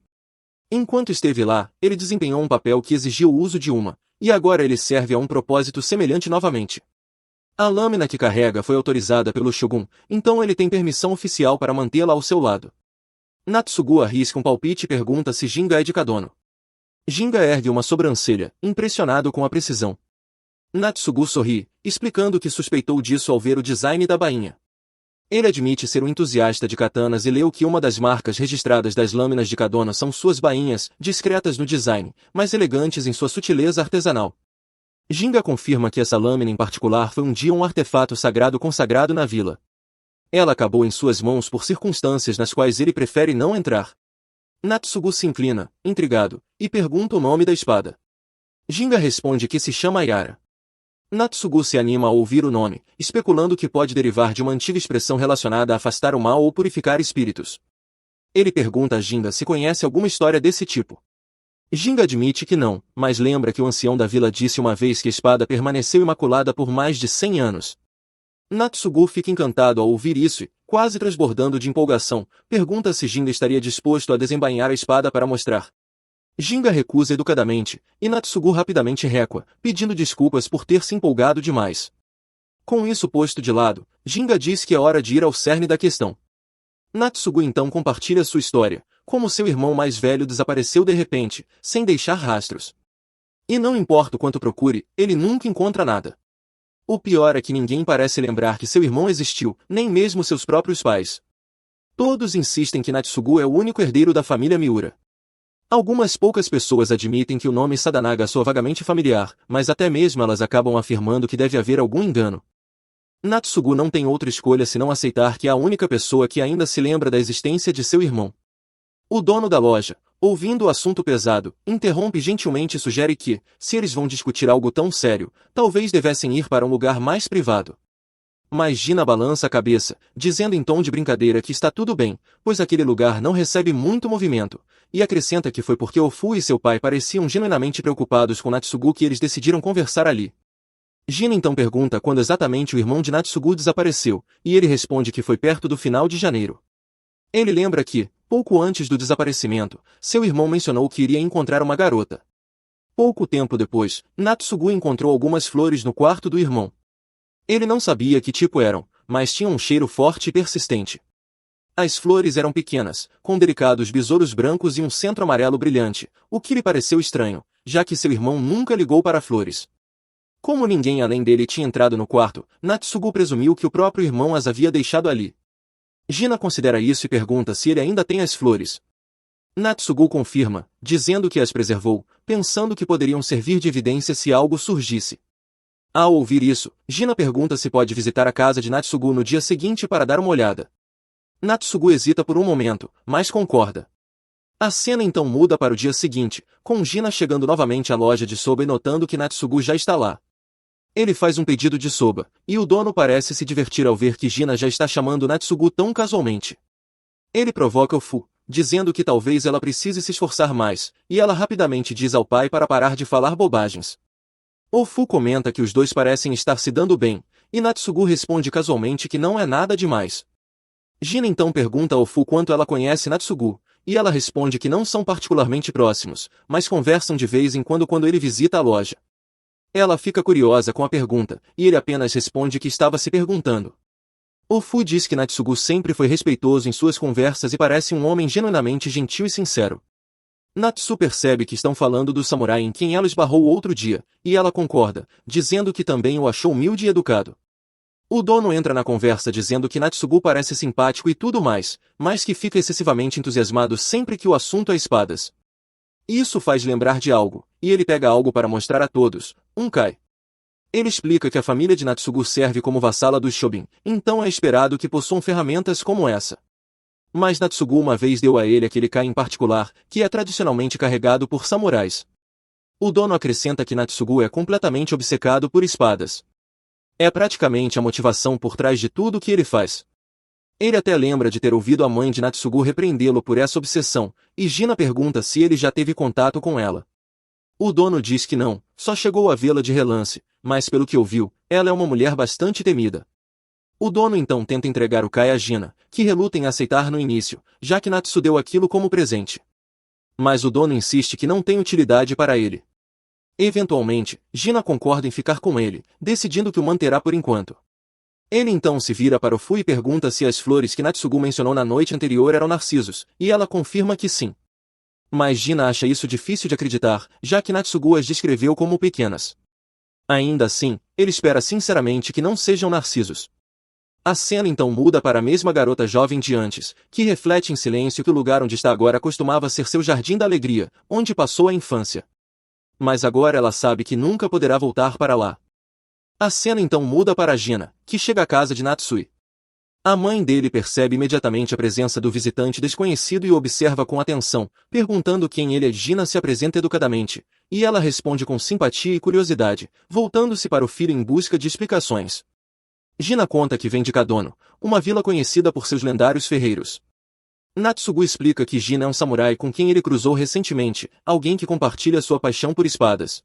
Enquanto esteve lá, ele desempenhou um papel que exigiu o uso de uma, e agora ele serve a um propósito semelhante novamente. A lâmina que carrega foi autorizada pelo Shogun, então ele tem permissão oficial para mantê-la ao seu lado. Natsugu arrisca um palpite e pergunta se Jinga é de Kadono. Jinga ergue uma sobrancelha, impressionado com a precisão. Natsugu sorri, explicando que suspeitou disso ao ver o design da bainha. Ele admite ser um entusiasta de katanas e leu que uma das marcas registradas das lâminas de Kadono são suas bainhas, discretas no design, mas elegantes em sua sutileza artesanal. Jinga confirma que essa lâmina em particular foi um dia um artefato sagrado consagrado na vila. Ela acabou em suas mãos por circunstâncias nas quais ele prefere não entrar. Natsugu se inclina, intrigado, e pergunta o nome da espada. Jinga responde que se chama Yara. Natsugu se anima ao ouvir o nome, especulando que pode derivar de uma antiga expressão relacionada a afastar o mal ou purificar espíritos. Ele pergunta a Jinga se conhece alguma história desse tipo. Jinga admite que não, mas lembra que o ancião da vila disse uma vez que a espada permaneceu imaculada por mais de 100 anos. Natsugu fica encantado ao ouvir isso e, quase transbordando de empolgação, pergunta se Jinga estaria disposto a desembainhar a espada para mostrar. Jinga recusa educadamente, e Natsugu rapidamente recua, pedindo desculpas por ter se empolgado demais. Com isso posto de lado, Jinga diz que é hora de ir ao cerne da questão. Natsugu então compartilha sua história, como seu irmão mais velho desapareceu de repente, sem deixar rastros. E não importa o quanto procure, ele nunca encontra nada. O pior é que ninguém parece lembrar que seu irmão existiu, nem mesmo seus próprios pais. Todos insistem que Natsugu é o único herdeiro da família Miura. Algumas poucas pessoas admitem que o nome Sadanaga soa vagamente familiar, mas até mesmo elas acabam afirmando que deve haver algum engano. Natsugu não tem outra escolha senão aceitar que é a única pessoa que ainda se lembra da existência de seu irmão. O dono da loja, ouvindo o assunto pesado, interrompe gentilmente e sugere que, se eles vão discutir algo tão sério, talvez devessem ir para um lugar mais privado. Mas Gina balança a cabeça, dizendo em tom de brincadeira que está tudo bem, pois aquele lugar não recebe muito movimento, e acrescenta que foi porque Ofu e seu pai pareciam genuinamente preocupados com Natsugu que eles decidiram conversar ali. Gina então pergunta quando exatamente o irmão de Natsugu desapareceu, e ele responde que foi perto do final de janeiro. Ele lembra que, pouco antes do desaparecimento, seu irmão mencionou que iria encontrar uma garota. Pouco tempo depois, Natsugu encontrou algumas flores no quarto do irmão. Ele não sabia que tipo eram, mas tinham um cheiro forte e persistente. As flores eram pequenas, com delicados besouros brancos e um centro amarelo brilhante, o que lhe pareceu estranho, já que seu irmão nunca ligou para flores. Como ninguém além dele tinha entrado no quarto, Natsugu presumiu que o próprio irmão as havia deixado ali. Gina considera isso e pergunta se ele ainda tem as flores. Natsugu confirma, dizendo que as preservou, pensando que poderiam servir de evidência se algo surgisse. Ao ouvir isso, Gina pergunta se pode visitar a casa de Natsugu no dia seguinte para dar uma olhada. Natsugu hesita por um momento, mas concorda. A cena então muda para o dia seguinte, com Gina chegando novamente à loja de soba e notando que Natsugu já está lá. Ele faz um pedido de soba, e o dono parece se divertir ao ver que Gina já está chamando Natsugu tão casualmente. Ele provoca Ofu, dizendo que talvez ela precise se esforçar mais, e ela rapidamente diz ao pai para parar de falar bobagens. Ofu comenta que os dois parecem estar se dando bem, e Natsugu responde casualmente que não é nada demais. Gina então pergunta a Ofu quanto ela conhece Natsugu, e ela responde que não são particularmente próximos, mas conversam de vez em quando ele visita a loja. Ela fica curiosa com a pergunta, e ele apenas responde que estava se perguntando. O Fu diz que Natsugu sempre foi respeitoso em suas conversas e parece um homem genuinamente gentil e sincero. Natsu percebe que estão falando do samurai em quem ela esbarrou outro dia, e ela concorda, dizendo que também o achou humilde e educado. O dono entra na conversa dizendo que Natsugu parece simpático e tudo mais, mas que fica excessivamente entusiasmado sempre que o assunto é espadas. Isso faz lembrar de algo, e ele pega algo para mostrar a todos, um kai. Ele explica que a família de Natsugu serve como vassala dos Shobin, então é esperado que possuam ferramentas como essa. Mas Natsugu uma vez deu a ele aquele kai em particular, que é tradicionalmente carregado por samurais. O dono acrescenta que Natsugu é completamente obcecado por espadas. É praticamente a motivação por trás de tudo o que ele faz. Ele até lembra de ter ouvido a mãe de Natsugu repreendê-lo por essa obsessão, e Gina pergunta se ele já teve contato com ela. O dono diz que não, só chegou a vê-la de relance, mas pelo que ouviu, ela é uma mulher bastante temida. O dono então tenta entregar o kai a Gina, que reluta em aceitar no início, já que Natsu deu aquilo como presente. Mas o dono insiste que não tem utilidade para ele. Eventualmente, Gina concorda em ficar com ele, decidindo que o manterá por enquanto. Ele então se vira para o Fu e pergunta se as flores que Natsugu mencionou na noite anterior eram narcisos, e ela confirma que sim. Mas Gina acha isso difícil de acreditar, já que Natsugu as descreveu como pequenas. Ainda assim, ele espera sinceramente que não sejam narcisos. A cena então muda para a mesma garota jovem de antes, que reflete em silêncio que o lugar onde está agora costumava ser seu jardim da alegria, onde passou a infância. Mas agora ela sabe que nunca poderá voltar para lá. A cena então muda para Gina, que chega à casa de Natsui. A mãe dele percebe imediatamente a presença do visitante desconhecido e o observa com atenção, perguntando quem ele é. Gina se apresenta educadamente, e ela responde com simpatia e curiosidade, voltando-se para o filho em busca de explicações. Gina conta que vem de Kadono, uma vila conhecida por seus lendários ferreiros. Natsugu explica que Gina é um samurai com quem ele cruzou recentemente, alguém que compartilha sua paixão por espadas.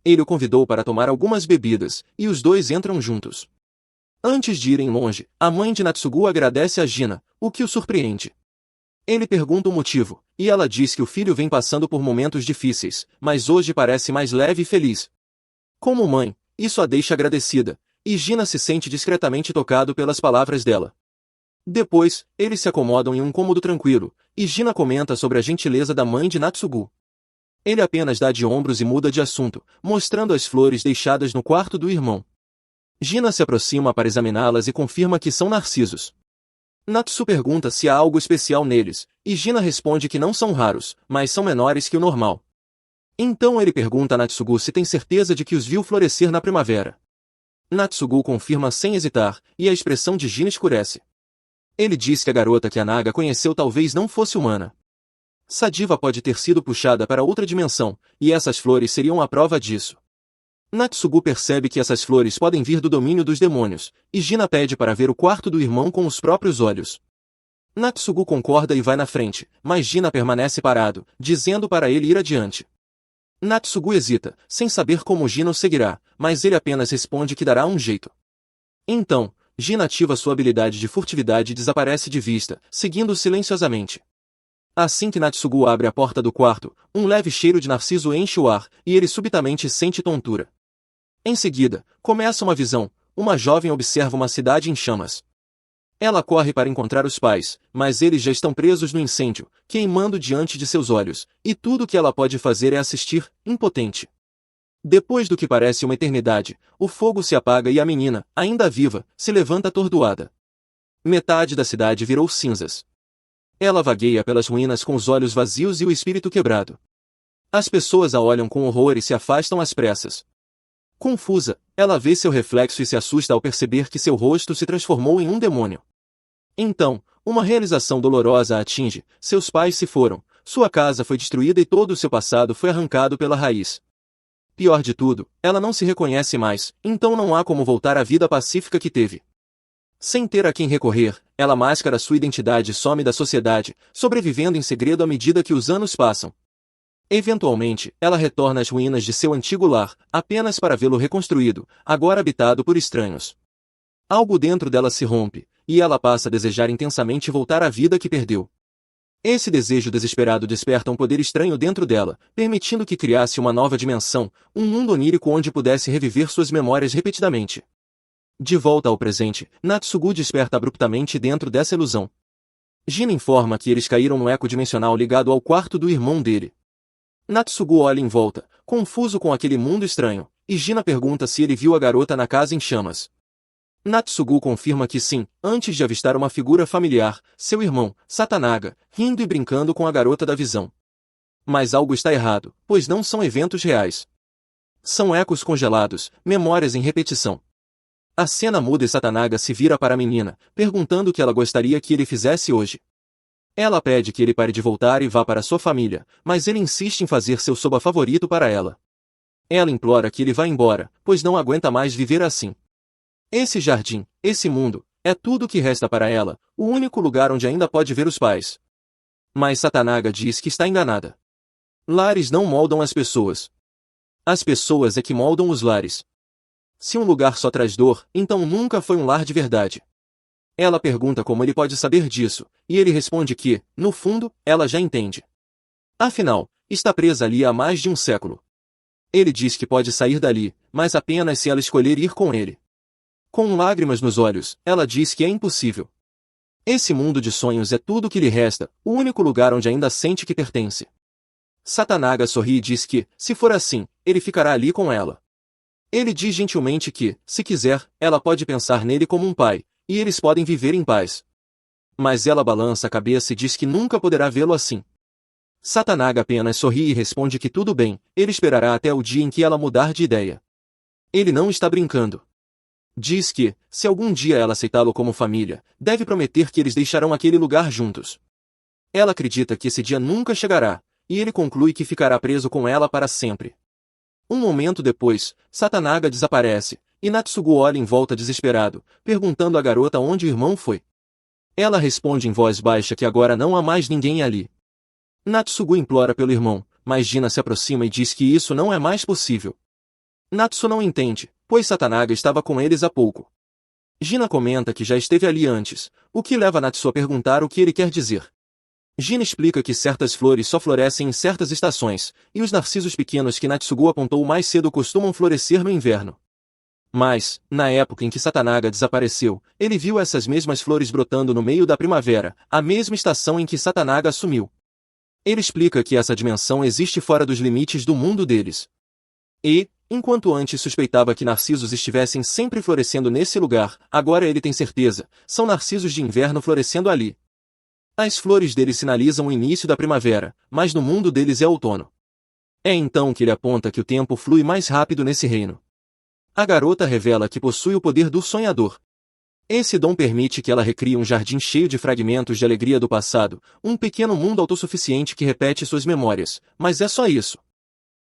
Ele o convidou para tomar algumas bebidas, e os dois entram juntos. Antes de irem longe, a mãe de Natsugu agradece a Gina, o que o surpreende. Ele pergunta o motivo, e ela diz que o filho vem passando por momentos difíceis, mas hoje parece mais leve e feliz. Como mãe, isso a deixa agradecida, e Gina se sente discretamente tocado pelas palavras dela. Depois, eles se acomodam em um cômodo tranquilo, e Gina comenta sobre a gentileza da mãe de Natsugu. Ele apenas dá de ombros e muda de assunto, mostrando as flores deixadas no quarto do irmão. Gina se aproxima para examiná-las e confirma que são narcisos. Natsu pergunta se há algo especial neles, e Gina responde que não são raros, mas são menores que o normal. Então ele pergunta a Natsugu se tem certeza de que os viu florescer na primavera. Natsugu confirma sem hesitar, e a expressão de Gina escurece. Ele diz que a garota que a Naga conheceu talvez não fosse humana. Sadiva pode ter sido puxada para outra dimensão, e essas flores seriam a prova disso. Natsugu percebe que essas flores podem vir do domínio dos demônios, e Gina pede para ver o quarto do irmão com os próprios olhos. Natsugu concorda e vai na frente, mas Gina permanece parado, dizendo para ele ir adiante. Natsugu hesita, sem saber como Gina o seguirá, mas ele apenas responde que dará um jeito. Então, Gina ativa sua habilidade de furtividade e desaparece de vista, seguindo silenciosamente. Assim que Natsugu abre a porta do quarto, um leve cheiro de narciso enche o ar, e ele subitamente sente tontura. Em seguida, começa uma visão, uma jovem observa uma cidade em chamas. Ela corre para encontrar os pais, mas eles já estão presos no incêndio, queimando diante de seus olhos, e tudo o que ela pode fazer é assistir, impotente. Depois do que parece uma eternidade, o fogo se apaga e a menina, ainda viva, se levanta atordoada. Metade da cidade virou cinzas. Ela vagueia pelas ruínas com os olhos vazios e o espírito quebrado. As pessoas a olham com horror e se afastam às pressas. Confusa, ela vê seu reflexo e se assusta ao perceber que seu rosto se transformou em um demônio. Então, uma realização dolorosa a atinge: seus pais se foram, sua casa foi destruída e todo o seu passado foi arrancado pela raiz. Pior de tudo, ela não se reconhece mais, então não há como voltar à vida pacífica que teve. Sem ter a quem recorrer, ela mascara sua identidade e some da sociedade, sobrevivendo em segredo à medida que os anos passam. Eventualmente, ela retorna às ruínas de seu antigo lar, apenas para vê-lo reconstruído, agora habitado por estranhos. Algo dentro dela se rompe, e ela passa a desejar intensamente voltar à vida que perdeu. Esse desejo desesperado desperta um poder estranho dentro dela, permitindo que criasse uma nova dimensão, um mundo onírico onde pudesse reviver suas memórias repetidamente. De volta ao presente, Natsugu desperta abruptamente dentro dessa ilusão. Gina informa que eles caíram no eco dimensional ligado ao quarto do irmão dele. Natsugu olha em volta, confuso com aquele mundo estranho, e Gina pergunta se ele viu a garota na casa em chamas. Natsugu confirma que sim, antes de avistar uma figura familiar, seu irmão, Satanaga, rindo e brincando com a garota da visão. Mas algo está errado, pois não são eventos reais. São ecos congelados, memórias em repetição. A cena muda e Satanaga se vira para a menina, perguntando o que ela gostaria que ele fizesse hoje. Ela pede que ele pare de voltar e vá para sua família, mas ele insiste em fazer seu soba favorito para ela. Ela implora que ele vá embora, pois não aguenta mais viver assim. Esse jardim, esse mundo, é tudo o que resta para ela, o único lugar onde ainda pode ver os pais. Mas Satanaga diz que está enganada. Lares não moldam as pessoas. As pessoas é que moldam os lares. Se um lugar só traz dor, então nunca foi um lar de verdade. Ela pergunta como ele pode saber disso, e ele responde que, no fundo, ela já entende. Afinal, está presa ali há mais de um século. Ele diz que pode sair dali, mas apenas se ela escolher ir com ele. Com lágrimas nos olhos, ela diz que é impossível. Esse mundo de sonhos é tudo o que lhe resta, o único lugar onde ainda sente que pertence. Satanaga sorri e diz que, se for assim, ele ficará ali com ela. Ele diz gentilmente que, se quiser, ela pode pensar nele como um pai, e eles podem viver em paz. Mas ela balança a cabeça e diz que nunca poderá vê-lo assim. Satanaga apenas sorri e responde que tudo bem, ele esperará até o dia em que ela mudar de ideia. Ele não está brincando. Diz que, se algum dia ela aceitá-lo como família, deve prometer que eles deixarão aquele lugar juntos. Ela acredita que esse dia nunca chegará, e ele conclui que ficará preso com ela para sempre. Um momento depois, Satanaga desaparece, e Natsugu olha em volta desesperado, perguntando à garota onde o irmão foi. Ela responde em voz baixa que agora não há mais ninguém ali. Natsugu implora pelo irmão, mas Gina se aproxima e diz que isso não é mais possível. Natsu não entende, pois Satanaga estava com eles há pouco. Gina comenta que já esteve ali antes, o que leva Natsu a perguntar o que ele quer dizer. Gina explica que certas flores só florescem em certas estações, e os narcisos pequenos que Natsugu apontou mais cedo costumam florescer no inverno. Mas, na época em que Satanaga desapareceu, ele viu essas mesmas flores brotando no meio da primavera, a mesma estação em que Satanaga sumiu. Ele explica que essa dimensão existe fora dos limites do mundo deles. E, enquanto antes suspeitava que narcisos estivessem sempre florescendo nesse lugar, agora ele tem certeza, são narcisos de inverno florescendo ali. As flores deles sinalizam o início da primavera, mas no mundo deles é outono. É então que ele aponta que o tempo flui mais rápido nesse reino. A garota revela que possui o poder do sonhador. Esse dom permite que ela recrie um jardim cheio de fragmentos de alegria do passado, um pequeno mundo autossuficiente que repete suas memórias, mas é só isso.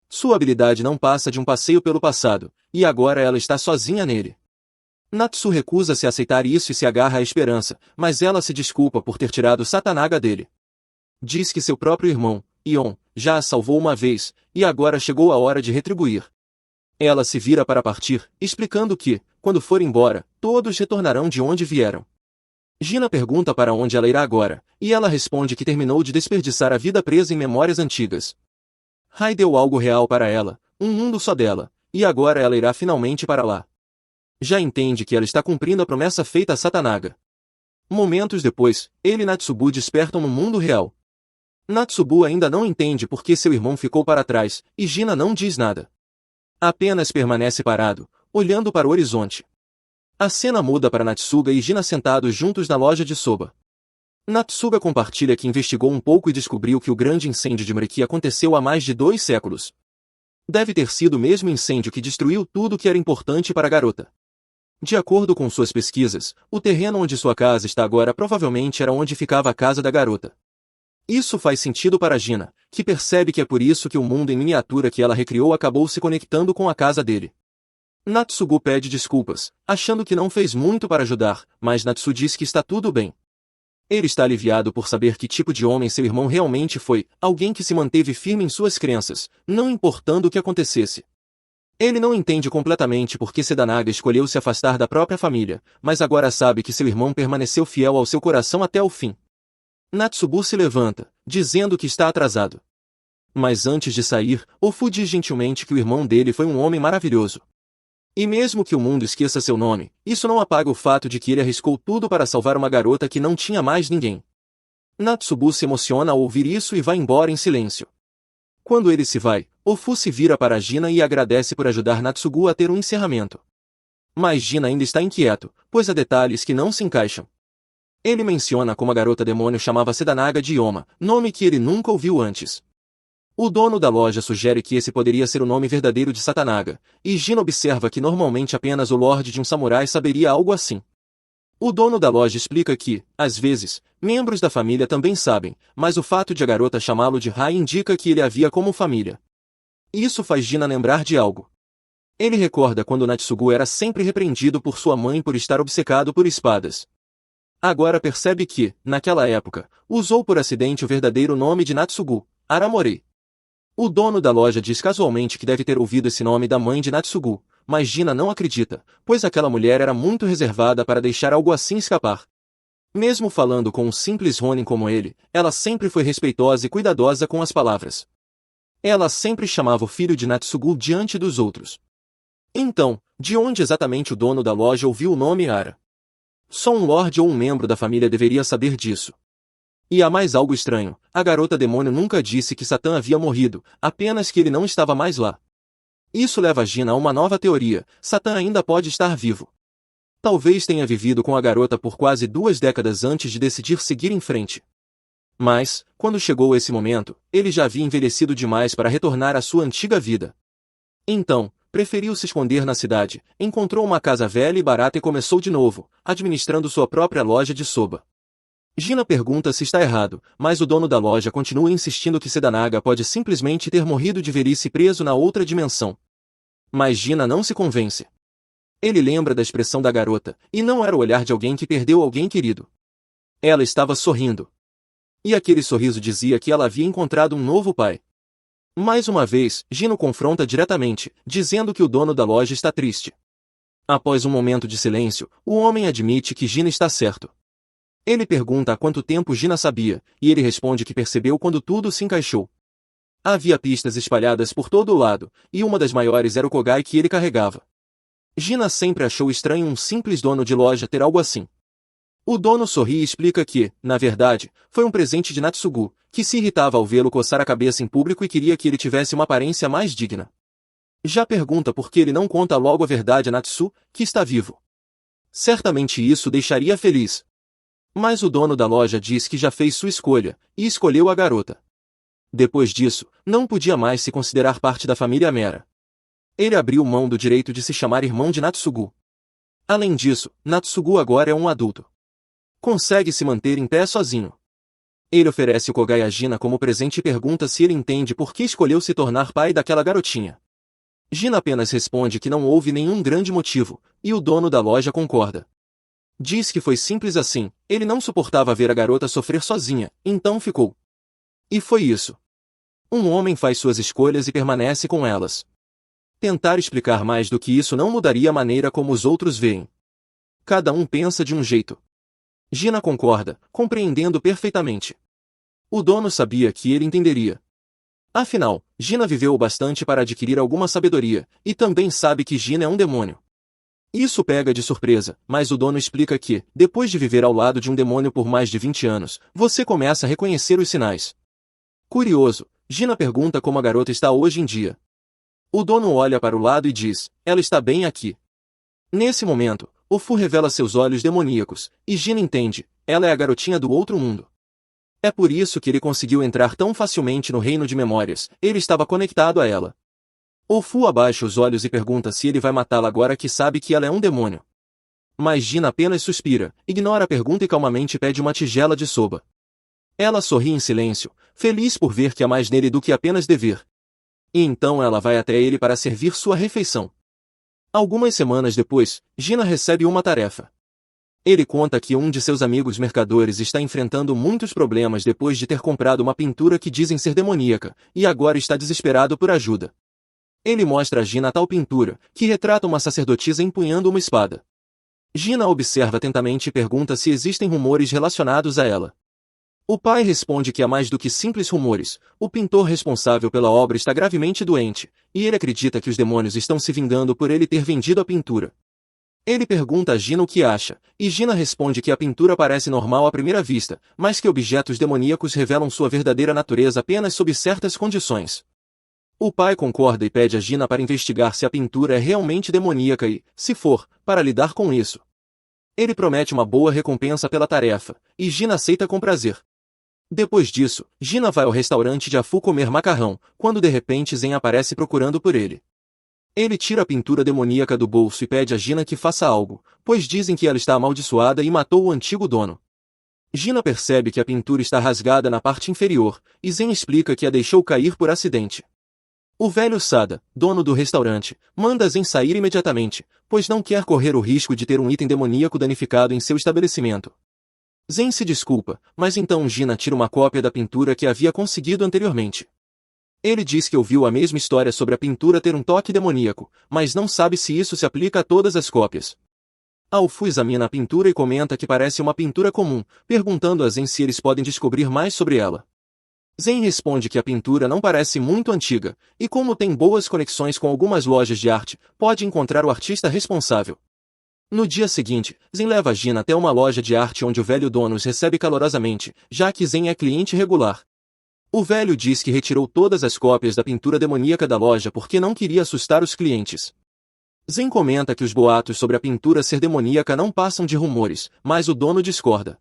Sua habilidade não passa de um passeio pelo passado, e agora ela está sozinha nele. Natsu recusa-se a aceitar isso e se agarra à esperança, mas ela se desculpa por ter tirado Satanaga dele. Diz que seu próprio irmão, Ion, já a salvou uma vez, e agora chegou a hora de retribuir. Ela se vira para partir, explicando que, quando for embora, todos retornarão de onde vieram. Gina pergunta para onde ela irá agora, e ela responde que terminou de desperdiçar a vida presa em memórias antigas. Rai deu algo real para ela, um mundo só dela, e agora ela irá finalmente para lá. Já entende que ela está cumprindo a promessa feita a Satanaga. Momentos depois, ele e Natsubu despertam no mundo real. Natsubu ainda não entende por que seu irmão ficou para trás, e Gina não diz nada. Apenas permanece parado, olhando para o horizonte. A cena muda para Natsuga e Gina sentados juntos na loja de soba. Natsuga compartilha que investigou um pouco e descobriu que o grande incêndio de Mureki aconteceu há mais de 2 séculos. Deve ter sido o mesmo incêndio que destruiu tudo que era importante para a garota. De acordo com suas pesquisas, o terreno onde sua casa está agora provavelmente era onde ficava a casa da garota. Isso faz sentido para Gina, que percebe que é por isso que o mundo em miniatura que ela recriou acabou se conectando com a casa dele. Natsugu pede desculpas, achando que não fez muito para ajudar, mas Natsu diz que está tudo bem. Ele está aliviado por saber que tipo de homem seu irmão realmente foi, alguém que se manteve firme em suas crenças, não importando o que acontecesse. Ele não entende completamente por que Satanaga escolheu se afastar da própria família, mas agora sabe que seu irmão permaneceu fiel ao seu coração até o fim. Natsugu se levanta, dizendo que está atrasado. Mas antes de sair, Ofu diz gentilmente que o irmão dele foi um homem maravilhoso. E mesmo que o mundo esqueça seu nome, isso não apaga o fato de que ele arriscou tudo para salvar uma garota que não tinha mais ninguém. Natsugu se emociona ao ouvir isso e vai embora em silêncio. Quando ele se vai, Ofu se vira para Gina e agradece por ajudar Natsugu a ter um encerramento. Mas Gina ainda está inquieto, pois há detalhes que não se encaixam. Ele menciona como a garota demônio chamava Sedanaga de Yoma, nome que ele nunca ouviu antes. O dono da loja sugere que esse poderia ser o nome verdadeiro de Satanaga, e Gina observa que normalmente apenas o lorde de um samurai saberia algo assim. O dono da loja explica que, às vezes, membros da família também sabem, mas o fato de a garota chamá-lo de Rai indica que ele a via como família. Isso faz Gina lembrar de algo. Ele recorda quando Natsugu era sempre repreendido por sua mãe por estar obcecado por espadas. Agora percebe que, naquela época, usou por acidente o verdadeiro nome de Natsugu, Aramori. O dono da loja diz casualmente que deve ter ouvido esse nome da mãe de Natsugu, mas Gina não acredita, pois aquela mulher era muito reservada para deixar algo assim escapar. Mesmo falando com um simples Ronin como ele, ela sempre foi respeitosa e cuidadosa com as palavras. Ela sempre chamava o filho de Natsugu diante dos outros. Então, de onde exatamente o dono da loja ouviu o nome Ara? Só um lorde ou um membro da família deveria saber disso. E há mais algo estranho, a garota demônio nunca disse que Satã havia morrido, apenas que ele não estava mais lá. Isso leva Gina a uma nova teoria, Satã ainda pode estar vivo. Talvez tenha vivido com a garota por quase 2 décadas antes de decidir seguir em frente. Mas, quando chegou esse momento, ele já havia envelhecido demais para retornar à sua antiga vida. Então, preferiu se esconder na cidade, encontrou uma casa velha e barata e começou de novo, administrando sua própria loja de soba. Gina pergunta se está errado, mas o dono da loja continua insistindo que Sedanaga pode simplesmente ter morrido de velhice preso na outra dimensão. Mas Gina não se convence. Ele lembra da expressão da garota, e não era o olhar de alguém que perdeu alguém querido. Ela estava sorrindo. E aquele sorriso dizia que ela havia encontrado um novo pai. Mais uma vez, Gina o confronta diretamente, dizendo que o dono da loja está triste. Após um momento de silêncio, o homem admite que Gina está certo. Ele pergunta há quanto tempo Gina sabia, e ele responde que percebeu quando tudo se encaixou. Havia pistas espalhadas por todo o lado, e uma das maiores era o Kogai que ele carregava. Gina sempre achou estranho um simples dono de loja ter algo assim. O dono sorri e explica que, na verdade, foi um presente de Natsugu, que se irritava ao vê-lo coçar a cabeça em público e queria que ele tivesse uma aparência mais digna. Já pergunta por que ele não conta logo a verdade a Natsu, que está vivo. Certamente isso deixaria feliz. Mas o dono da loja diz que já fez sua escolha, e escolheu a garota. Depois disso, não podia mais se considerar parte da família Mera. Ele abriu mão do direito de se chamar irmão de Natsugu. Além disso, Natsugu agora é um adulto. Consegue se manter em pé sozinho. Ele oferece o Kogai a Gina como presente e pergunta se ele entende por que escolheu se tornar pai daquela garotinha. Gina apenas responde que não houve nenhum grande motivo, e o dono da loja concorda. Diz que foi simples assim, ele não suportava ver a garota sofrer sozinha, então ficou. E foi isso. Um homem faz suas escolhas e permanece com elas. Tentar explicar mais do que isso não mudaria a maneira como os outros veem. Cada um pensa de um jeito. Gina concorda, compreendendo perfeitamente. O dono sabia que ele entenderia. Afinal, Gina viveu o bastante para adquirir alguma sabedoria, e também sabe que Gina é um demônio. Isso pega de surpresa, mas o dono explica que, depois de viver ao lado de um demônio por mais de 20 anos, você começa a reconhecer os sinais. Curioso, Gina pergunta como a garota está hoje em dia. O dono olha para o lado e diz, ela está bem aqui. Nesse momento, Ofu revela seus olhos demoníacos, e Gina entende, ela é a garotinha do outro mundo. É por isso que ele conseguiu entrar tão facilmente no reino de memórias, ele estava conectado a ela. Ofu abaixa os olhos e pergunta se ele vai matá-la agora que sabe que ela é um demônio. Mas Gina apenas suspira, ignora a pergunta e calmamente pede uma tigela de soba. Ela sorri em silêncio, feliz por ver que há mais nele do que apenas dever. E então ela vai até ele para servir sua refeição. Algumas semanas depois, Gina recebe uma tarefa. Ele conta que um de seus amigos mercadores está enfrentando muitos problemas depois de ter comprado uma pintura que dizem ser demoníaca, e agora está desesperado por ajuda. Ele mostra a Gina tal pintura, que retrata uma sacerdotisa empunhando uma espada. Gina observa atentamente e pergunta se existem rumores relacionados a ela. O pai responde que há mais do que simples rumores, o pintor responsável pela obra está gravemente doente, e ele acredita que os demônios estão se vingando por ele ter vendido a pintura. Ele pergunta a Gina o que acha, e Gina responde que a pintura parece normal à primeira vista, mas que objetos demoníacos revelam sua verdadeira natureza apenas sob certas condições. O pai concorda e pede a Gina para investigar se a pintura é realmente demoníaca e, se for, para lidar com isso. Ele promete uma boa recompensa pela tarefa, e Gina aceita com prazer. Depois disso, Gina vai ao restaurante de Afu comer macarrão, quando de repente Zen aparece procurando por ele. Ele tira a pintura demoníaca do bolso e pede a Gina que faça algo, pois dizem que ela está amaldiçoada e matou o antigo dono. Gina percebe que a pintura está rasgada na parte inferior, e Zen explica que a deixou cair por acidente. O velho Sada, dono do restaurante, manda Zen sair imediatamente, pois não quer correr o risco de ter um item demoníaco danificado em seu estabelecimento. Zen se desculpa, mas então Gina tira uma cópia da pintura que havia conseguido anteriormente. Ele diz que ouviu a mesma história sobre a pintura ter um toque demoníaco, mas não sabe se isso se aplica a todas as cópias. Alfu examina a pintura e comenta que parece uma pintura comum, perguntando a Zen se eles podem descobrir mais sobre ela. Zen responde que a pintura não parece muito antiga, e como tem boas conexões com algumas lojas de arte, pode encontrar o artista responsável. No dia seguinte, Zen leva Gina até uma loja de arte onde o velho dono os recebe calorosamente, já que Zen é cliente regular. O velho diz que retirou todas as cópias da pintura demoníaca da loja porque não queria assustar os clientes. Zen comenta que os boatos sobre a pintura ser demoníaca não passam de rumores, mas o dono discorda.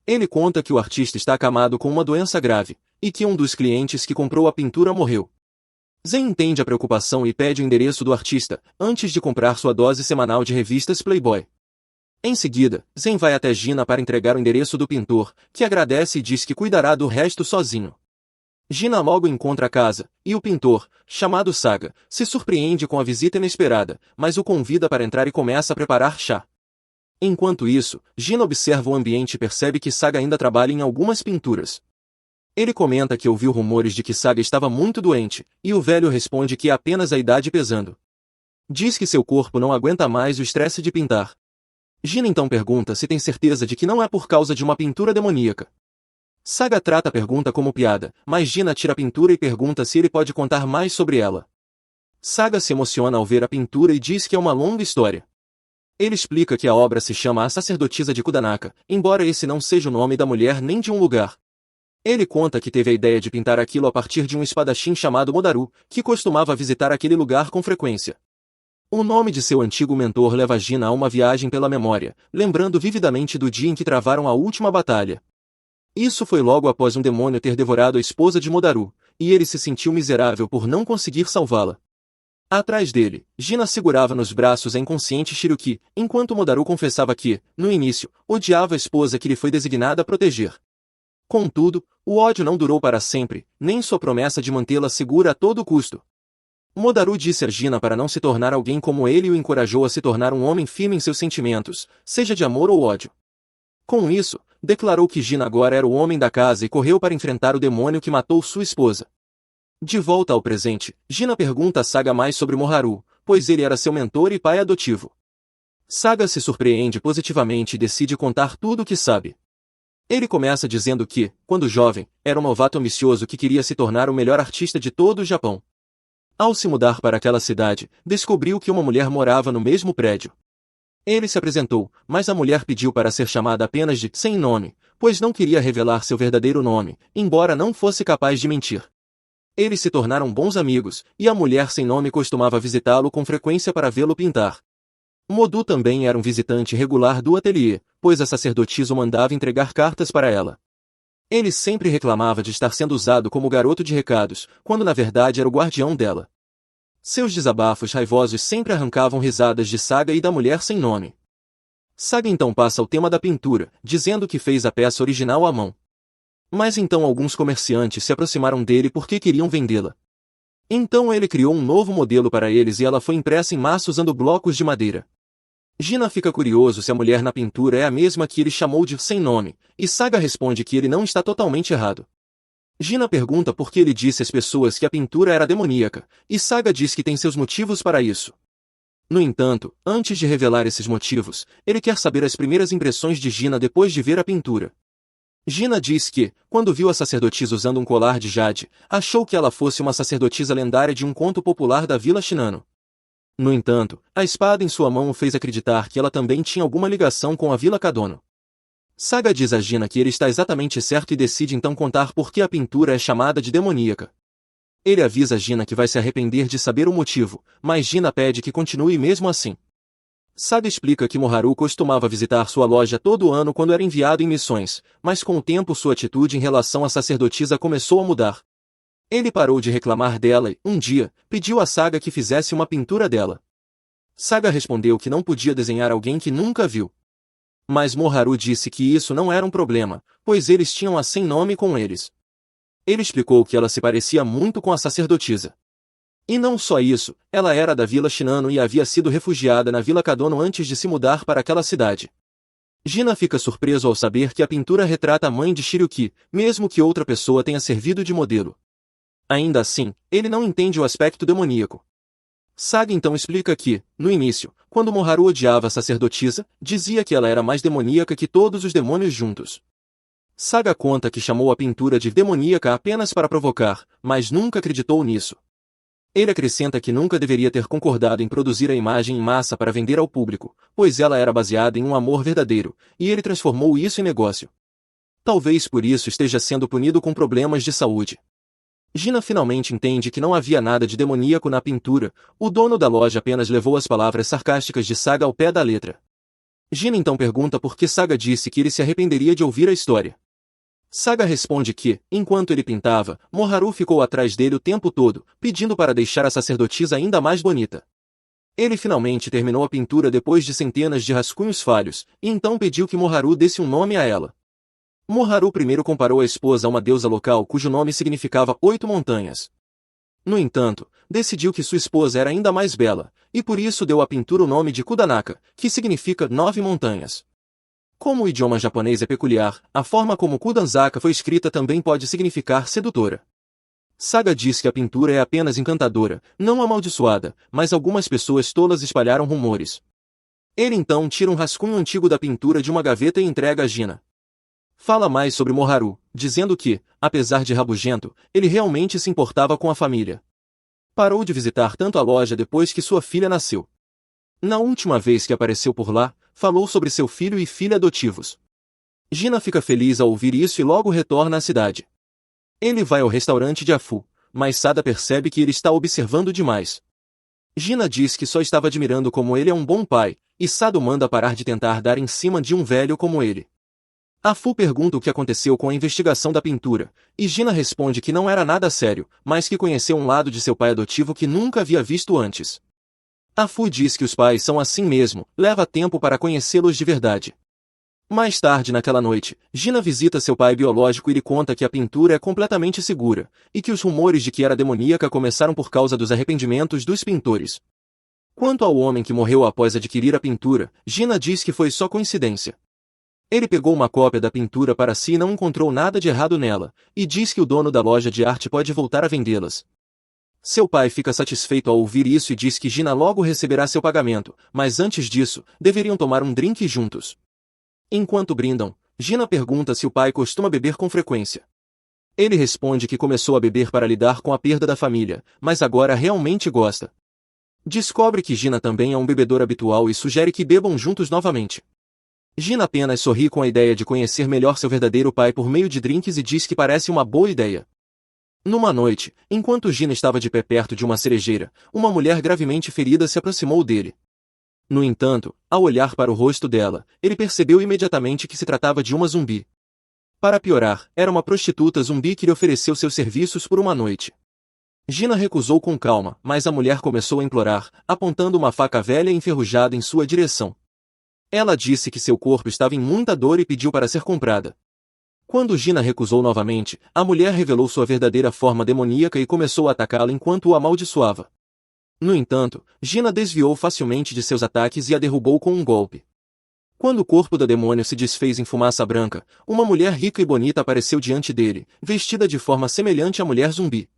Ele conta que o artista está acamado com uma doença grave, e que um dos clientes que comprou a pintura morreu. Zen entende a preocupação e pede o endereço do artista, antes de comprar sua dose semanal de revistas Playboy. Em seguida, Zen vai até Gina para entregar o endereço do pintor, que agradece e diz que cuidará do resto sozinho. Gina logo encontra a casa, e o pintor, chamado Saga, se surpreende com a visita inesperada, mas o convida para entrar e começa a preparar chá. Enquanto isso, Gina observa o ambiente e percebe que Saga ainda trabalha em algumas pinturas. Ele comenta que ouviu rumores de que Saga estava muito doente, e o velho responde que é apenas a idade pesando. Diz que seu corpo não aguenta mais o estresse de pintar. Gina então pergunta se tem certeza de que não é por causa de uma pintura demoníaca. Saga trata a pergunta como piada, mas Gina tira a pintura e pergunta se ele pode contar mais sobre ela. Saga se emociona ao ver a pintura e diz que é uma longa história. Ele explica que a obra se chama A Sacerdotisa de Kudanaka, embora esse não seja o nome da mulher nem de um lugar. Ele conta que teve a ideia de pintar aquilo a partir de um espadachim chamado Modaru, que costumava visitar aquele lugar com frequência. O nome de seu antigo mentor leva Gina a uma viagem pela memória, lembrando vividamente do dia em que travaram a última batalha. Isso foi logo após um demônio ter devorado a esposa de Modaru, e ele se sentiu miserável por não conseguir salvá-la. Atrás dele, Gina segurava nos braços a inconsciente Shiruki, enquanto Modaru confessava que, no início, odiava a esposa que lhe foi designada a proteger. Contudo, o ódio não durou para sempre, nem sua promessa de mantê-la segura a todo custo. Modaru disse a Gina para não se tornar alguém como ele e o encorajou a se tornar um homem firme em seus sentimentos, seja de amor ou ódio. Com isso, declarou que Gina agora era o homem da casa e correu para enfrentar o demônio que matou sua esposa. De volta ao presente, Gina pergunta a Saga mais sobre Moharu, pois ele era seu mentor e pai adotivo. Saga se surpreende positivamente e decide contar tudo o que sabe. Ele começa dizendo que, quando jovem, era um novato ambicioso que queria se tornar o melhor artista de todo o Japão. Ao se mudar para aquela cidade, descobriu que uma mulher morava no mesmo prédio. Ele se apresentou, mas a mulher pediu para ser chamada apenas de sem nome, pois não queria revelar seu verdadeiro nome, embora não fosse capaz de mentir. Eles se tornaram bons amigos, e a mulher sem nome costumava visitá-lo com frequência para vê-lo pintar. Modu também era um visitante regular do ateliê, pois a sacerdotisa o mandava entregar cartas para ela. Ele sempre reclamava de estar sendo usado como garoto de recados, quando na verdade era o guardião dela. Seus desabafos raivosos sempre arrancavam risadas de Saga e da mulher sem nome. Saga então passa ao tema da pintura, dizendo que fez a peça original à mão. Mas então alguns comerciantes se aproximaram dele porque queriam vendê-la. Então ele criou um novo modelo para eles e ela foi impressa em massa usando blocos de madeira. Gina fica curioso se a mulher na pintura é a mesma que ele chamou de sem nome, e Saga responde que ele não está totalmente errado. Gina pergunta por que ele disse às pessoas que a pintura era demoníaca, e Saga diz que tem seus motivos para isso. No entanto, antes de revelar esses motivos, ele quer saber as primeiras impressões de Gina depois de ver a pintura. Gina diz que, quando viu a sacerdotisa usando um colar de jade, achou que ela fosse uma sacerdotisa lendária de um conto popular da Vila Shinano. No entanto, a espada em sua mão o fez acreditar que ela também tinha alguma ligação com a Vila Kadono. Saga diz a Gina que ele está exatamente certo e decide então contar por que a pintura é chamada de demoníaca. Ele avisa Gina que vai se arrepender de saber o motivo, mas Gina pede que continue mesmo assim. Saga explica que Moharu costumava visitar sua loja todo ano quando era enviado em missões, mas com o tempo sua atitude em relação à sacerdotisa começou a mudar. Ele parou de reclamar dela e, um dia, pediu a Saga que fizesse uma pintura dela. Saga respondeu que não podia desenhar alguém que nunca viu. Mas Moharu disse que isso não era um problema, pois eles tinham a sem nome com eles. Ele explicou que ela se parecia muito com a sacerdotisa. E não só isso, ela era da Vila Shinano e havia sido refugiada na Vila Kadono antes de se mudar para aquela cidade. Gina fica surpreso ao saber que a pintura retrata a mãe de Shiryuki, mesmo que outra pessoa tenha servido de modelo. Ainda assim, ele não entende o aspecto demoníaco. Saga então explica que, no início, quando Moharu odiava a sacerdotisa, dizia que ela era mais demoníaca que todos os demônios juntos. Saga conta que chamou a pintura de demoníaca apenas para provocar, mas nunca acreditou nisso. Ele acrescenta que nunca deveria ter concordado em produzir a imagem em massa para vender ao público, pois ela era baseada em um amor verdadeiro, e ele transformou isso em negócio. Talvez por isso esteja sendo punido com problemas de saúde. Gina finalmente entende que não havia nada de demoníaco na pintura, o dono da loja apenas levou as palavras sarcásticas de Saga ao pé da letra. Gina então pergunta por que Saga disse que ele se arrependeria de ouvir a história. Saga responde que, enquanto ele pintava, Moharu ficou atrás dele o tempo todo, pedindo para deixar a sacerdotisa ainda mais bonita. Ele finalmente terminou a pintura depois de centenas de rascunhos falhos, e então pediu que Moharu desse um nome a ela. Moharu primeiro comparou a esposa a uma deusa local cujo nome significava 8 montanhas. No entanto, decidiu que sua esposa era ainda mais bela, e por isso deu à pintura o nome de Kudanaka, que significa 9 montanhas. Como o idioma japonês é peculiar, a forma como Kudanzaka foi escrita também pode significar sedutora. Saga diz que a pintura é apenas encantadora, não amaldiçoada, mas algumas pessoas tolas espalharam rumores. Ele então tira um rascunho antigo da pintura de uma gaveta e entrega a Gina. Fala mais sobre Moharu, dizendo que, apesar de rabugento, ele realmente se importava com a família. Parou de visitar tanto a loja depois que sua filha nasceu. Na última vez que apareceu por lá, falou sobre seu filho e filha adotivos. Gina fica feliz ao ouvir isso e logo retorna à cidade. Ele vai ao restaurante de Afu, mas Sada percebe que ele está observando demais. Gina diz que só estava admirando como ele é um bom pai, e Sado manda parar de tentar dar em cima de um velho como ele. Afu pergunta o que aconteceu com a investigação da pintura, e Gina responde que não era nada sério, mas que conheceu um lado de seu pai adotivo que nunca havia visto antes. Afu diz que os pais são assim mesmo, leva tempo para conhecê-los de verdade. Mais tarde naquela noite, Gina visita seu pai biológico e lhe conta que a pintura é completamente segura, e que os rumores de que era demoníaca começaram por causa dos arrependimentos dos pintores. Quanto ao homem que morreu após adquirir a pintura, Gina diz que foi só coincidência. Ele pegou uma cópia da pintura para si e não encontrou nada de errado nela, e diz que o dono da loja de arte pode voltar a vendê-las. Seu pai fica satisfeito ao ouvir isso e diz que Gina logo receberá seu pagamento, mas antes disso, deveriam tomar um drink juntos. Enquanto brindam, Gina pergunta se o pai costuma beber com frequência. Ele responde que começou a beber para lidar com a perda da família, mas agora realmente gosta. Descobre que Gina também é um bebedor habitual e sugere que bebam juntos novamente. Gina apenas sorri com a ideia de conhecer melhor seu verdadeiro pai por meio de drinks e diz que parece uma boa ideia. Numa noite, enquanto Gina estava de pé perto de uma cerejeira, uma mulher gravemente ferida se aproximou dele. No entanto, ao olhar para o rosto dela, ele percebeu imediatamente que se tratava de uma zumbi. Para piorar, era uma prostituta zumbi que lhe ofereceu seus serviços por uma noite. Gina recusou com calma, mas a mulher começou a implorar, apontando uma faca velha e enferrujada em sua direção. Ela disse que seu corpo estava em muita dor e pediu para ser comprada. Quando Gina recusou novamente, a mulher revelou sua verdadeira forma demoníaca e começou a atacá-la enquanto o amaldiçoava. No entanto, Gina desviou facilmente de seus ataques e a derrubou com um golpe. Quando o corpo da demônio se desfez em fumaça branca, uma mulher rica e bonita apareceu diante dele, vestida de forma semelhante à mulher zumbi.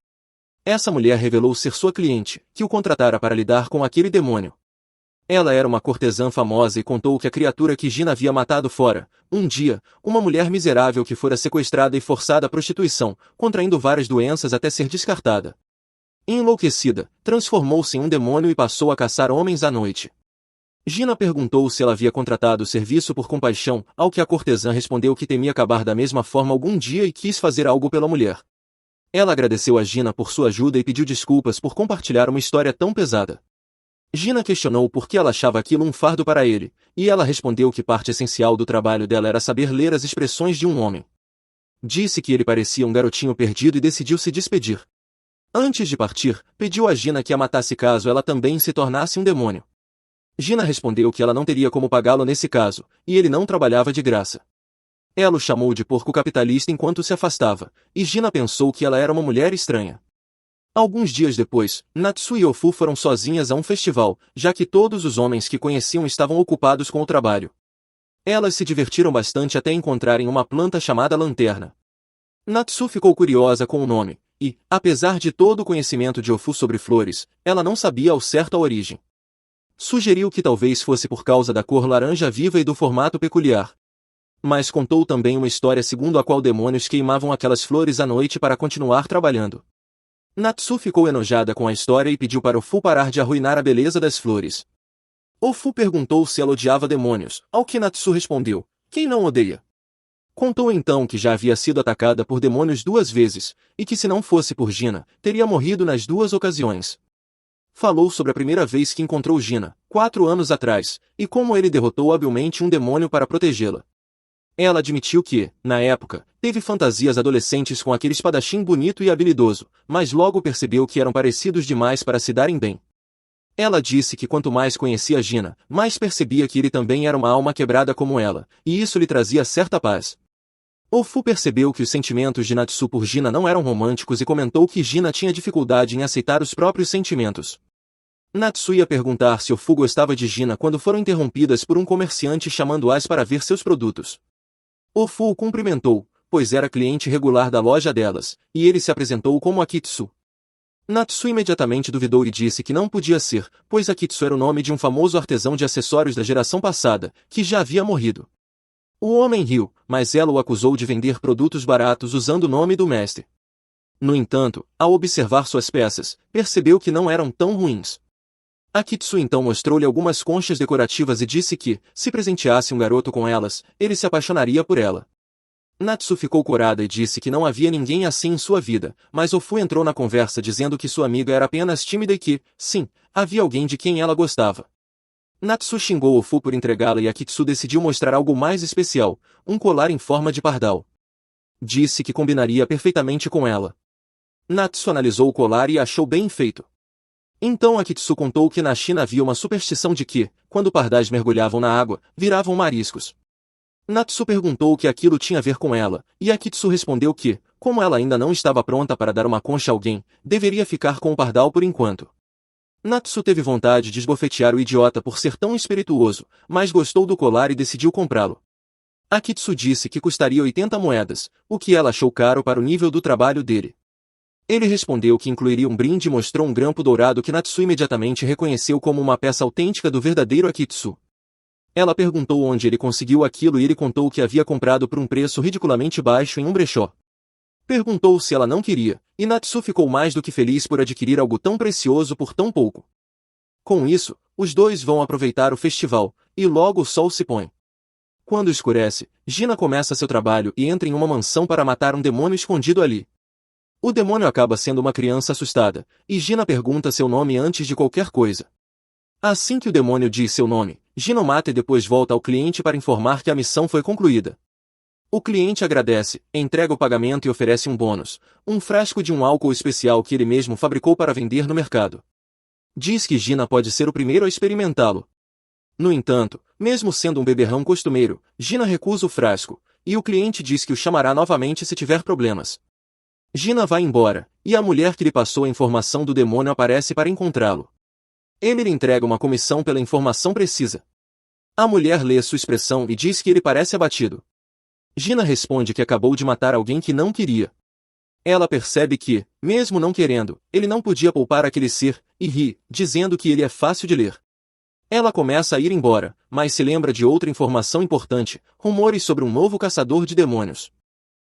Essa mulher revelou ser sua cliente, que o contratara para lidar com aquele demônio. Ela era uma cortesã famosa e contou que a criatura que Gina havia matado fora, um dia, uma mulher miserável que fora sequestrada e forçada à prostituição, contraindo várias doenças até ser descartada. Enlouquecida, transformou-se em um demônio e passou a caçar homens à noite. Gina perguntou se ela havia contratado o serviço por compaixão, ao que a cortesã respondeu que temia acabar da mesma forma algum dia e quis fazer algo pela mulher. Ela agradeceu a Gina por sua ajuda e pediu desculpas por compartilhar uma história tão pesada. Gina questionou por que ela achava aquilo um fardo para ele, e ela respondeu que parte essencial do trabalho dela era saber ler as expressões de um homem. Disse que ele parecia um garotinho perdido e decidiu se despedir. Antes de partir, pediu a Gina que a matasse caso ela também se tornasse um demônio. Gina respondeu que ela não teria como pagá-lo nesse caso, e ele não trabalhava de graça. Ela o chamou de porco capitalista enquanto se afastava, e Gina pensou que ela era uma mulher estranha. Alguns dias depois, Natsu e Ofu foram sozinhas a um festival, já que todos os homens que conheciam estavam ocupados com o trabalho. Elas se divertiram bastante até encontrarem uma planta chamada lanterna. Natsu ficou curiosa com o nome, e, apesar de todo o conhecimento de Ofu sobre flores, ela não sabia ao certo a origem. Sugeriu que talvez fosse por causa da cor laranja viva e do formato peculiar. Mas contou também uma história segundo a qual demônios queimavam aquelas flores à noite para continuar trabalhando. Natsu ficou enojada com a história e pediu para Ofu parar de arruinar a beleza das flores. Ofu perguntou se ela odiava demônios, ao que Natsu respondeu, quem não odeia? Contou então que já havia sido atacada por demônios 2 vezes, e que se não fosse por Gina, teria morrido nas 2 ocasiões. Falou sobre a primeira vez que encontrou Gina, 4 anos atrás, e como ele derrotou habilmente um demônio para protegê-la. Ela admitiu que, na época, teve fantasias adolescentes com aquele espadachim bonito e habilidoso, mas logo percebeu que eram parecidos demais para se darem bem. Ela disse que quanto mais conhecia Gina, mais percebia que ele também era uma alma quebrada como ela, e isso lhe trazia certa paz. Ofu percebeu que os sentimentos de Natsu por Gina não eram românticos e comentou que Gina tinha dificuldade em aceitar os próprios sentimentos. Natsu ia perguntar se Ofu gostava de Gina quando foram interrompidas por um comerciante chamando-as para ver seus produtos. Ofu o cumprimentou, pois era cliente regular da loja delas, e ele se apresentou como Akitsu. Natsu imediatamente duvidou e disse que não podia ser, pois Akitsu era o nome de um famoso artesão de acessórios da geração passada, que já havia morrido. O homem riu, mas ela o acusou de vender produtos baratos usando o nome do mestre. No entanto, ao observar suas peças, percebeu que não eram tão ruins. Akitsu então mostrou-lhe algumas conchas decorativas e disse que, se presenteasse um garoto com elas, ele se apaixonaria por ela. Natsu ficou corada e disse que não havia ninguém assim em sua vida, mas Ofu entrou na conversa dizendo que sua amiga era apenas tímida e que, sim, havia alguém de quem ela gostava. Natsu xingou Ofu por entregá-la e Akitsu decidiu mostrar algo mais especial, um colar em forma de pardal. Disse que combinaria perfeitamente com ela. Natsu analisou o colar e achou bem feito. Então Akitsu contou que na China havia uma superstição de que, quando pardais mergulhavam na água, viravam mariscos. Natsu perguntou o que aquilo tinha a ver com ela, e Akitsu respondeu que, como ela ainda não estava pronta para dar uma concha a alguém, deveria ficar com o pardal por enquanto. Natsu teve vontade de esbofetear o idiota por ser tão espirituoso, mas gostou do colar e decidiu comprá-lo. Akitsu disse que custaria 80 moedas, o que ela achou caro para o nível do trabalho dele. Ele respondeu que incluiria um brinde e mostrou um grampo dourado que Natsu imediatamente reconheceu como uma peça autêntica do verdadeiro Akitsu. Ela perguntou onde ele conseguiu aquilo e ele contou que havia comprado por um preço ridiculamente baixo em um brechó. Perguntou se ela não queria, e Natsu ficou mais do que feliz por adquirir algo tão precioso por tão pouco. Com isso, os dois vão aproveitar o festival, e logo o sol se põe. Quando escurece, Gina começa seu trabalho e entra em uma mansão para matar um demônio escondido ali. O demônio acaba sendo uma criança assustada, e Gina pergunta seu nome antes de qualquer coisa. Assim que o demônio diz seu nome, Gina o mata e depois volta ao cliente para informar que a missão foi concluída. O cliente agradece, entrega o pagamento e oferece um bônus, um frasco de um álcool especial que ele mesmo fabricou para vender no mercado. Diz que Gina pode ser o primeiro a experimentá-lo. No entanto, mesmo sendo um beberrão costumeiro, Gina recusa o frasco, e o cliente diz que o chamará novamente se tiver problemas. Gina vai embora, e a mulher que lhe passou a informação do demônio aparece para encontrá-lo. Ele lhe entrega uma comissão pela informação precisa. A mulher lê sua expressão e diz que ele parece abatido. Gina responde que acabou de matar alguém que não queria. Ela percebe que, mesmo não querendo, ele não podia poupar aquele ser, e ri, dizendo que ele é fácil de ler. Ela começa a ir embora, mas se lembra de outra informação importante, rumores sobre um novo caçador de demônios.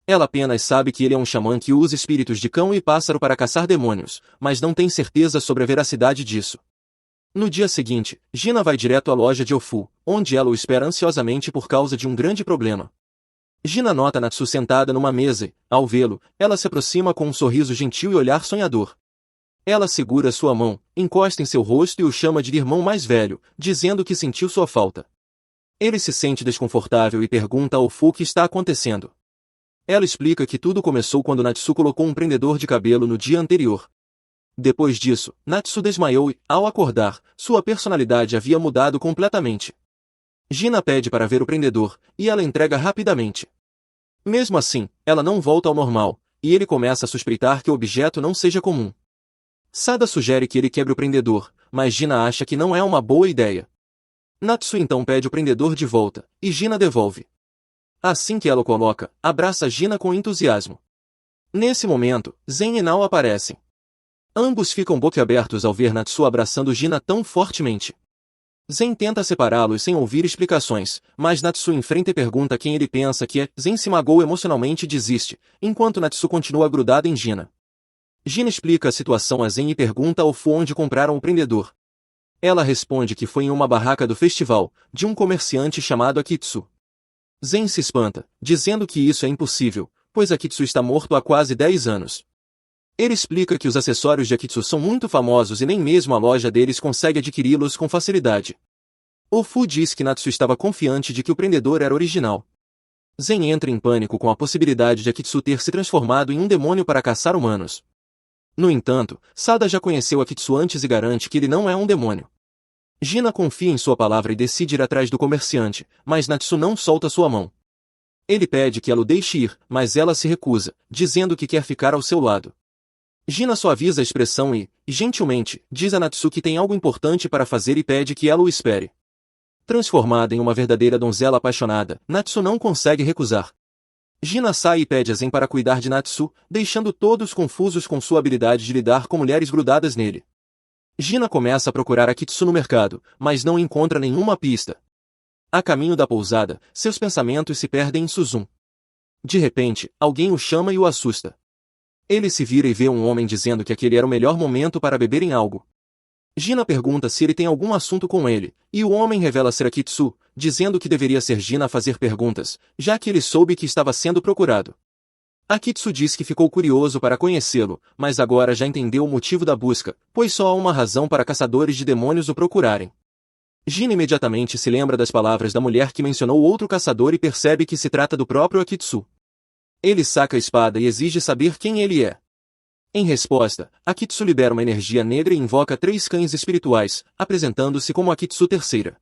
Ela apenas sabe que ele é um xamã que usa espíritos de cão e pássaro para caçar demônios, mas não tem certeza sobre a veracidade disso. No dia seguinte, Gina vai direto à loja de Ofu, onde ela o espera ansiosamente por causa de um grande problema. Gina nota Natsu sentada numa mesa e, ao vê-lo, ela se aproxima com um sorriso gentil e olhar sonhador. Ela segura sua mão, encosta em seu rosto e o chama de irmão mais velho, dizendo que sentiu sua falta. Ele se sente desconfortável e pergunta a Ofu o que está acontecendo. Ela explica que tudo começou quando Natsu colocou um prendedor de cabelo no dia anterior. Depois disso, Natsu desmaiou e, ao acordar, sua personalidade havia mudado completamente. Gina pede para ver o prendedor, e ela entrega rapidamente. Mesmo assim, ela não volta ao normal, e ele começa a suspeitar que o objeto não seja comum. Sada sugere que ele quebre o prendedor, mas Gina acha que não é uma boa ideia. Natsu então pede o prendedor de volta, e Gina devolve. Assim que ela o coloca, abraça Gina com entusiasmo. Nesse momento, Zen e Nao aparecem. Ambos ficam boquiabertos ao ver Natsu abraçando Gina tão fortemente. Zen tenta separá-los sem ouvir explicações, mas Natsu enfrenta e pergunta quem ele pensa que é. Zen se magoa emocionalmente e desiste, enquanto Natsu continua grudada em Gina. Gina explica a situação a Zen e pergunta ao Fu onde compraram o prendedor. Ela responde que foi em uma barraca do festival, de um comerciante chamado Akitsu. Zen se espanta, dizendo que isso é impossível, pois Akitsu está morto há quase 10 anos. Ele explica que os acessórios de Akitsu são muito famosos e nem mesmo a loja deles consegue adquiri-los com facilidade. O Fu diz que Natsu estava confiante de que o prendedor era original. Zen entra em pânico com a possibilidade de Akitsu ter se transformado em um demônio para caçar humanos. No entanto, Sada já conheceu Akitsu antes e garante que ele não é um demônio. Gina confia em sua palavra e decide ir atrás do comerciante, mas Natsu não solta sua mão. Ele pede que ela o deixe ir, mas ela se recusa, dizendo que quer ficar ao seu lado. Gina suaviza a expressão e, gentilmente, diz a Natsu que tem algo importante para fazer e pede que ela o espere. Transformada em uma verdadeira donzela apaixonada, Natsu não consegue recusar. Gina sai e pede a Zen para cuidar de Natsu, deixando todos confusos com sua habilidade de lidar com mulheres grudadas nele. Gina começa a procurar Akitsu no mercado, mas não encontra nenhuma pista. A caminho da pousada, seus pensamentos se perdem em Suzum. De repente, alguém o chama e o assusta. Ele se vira e vê um homem dizendo que aquele era o melhor momento para beberem algo. Gina pergunta se ele tem algum assunto com ele, e o homem revela ser Akitsu, dizendo que deveria ser Gina a fazer perguntas, já que ele soube que estava sendo procurado. Akitsu diz que ficou curioso para conhecê-lo, mas agora já entendeu o motivo da busca, pois só há uma razão para caçadores de demônios o procurarem. Gina imediatamente se lembra das palavras da mulher que mencionou outro caçador e percebe que se trata do próprio Akitsu. Ele saca a espada e exige saber quem ele é. Em resposta, Akitsu libera uma energia negra e invoca 3 cães espirituais, apresentando-se como Akitsu III.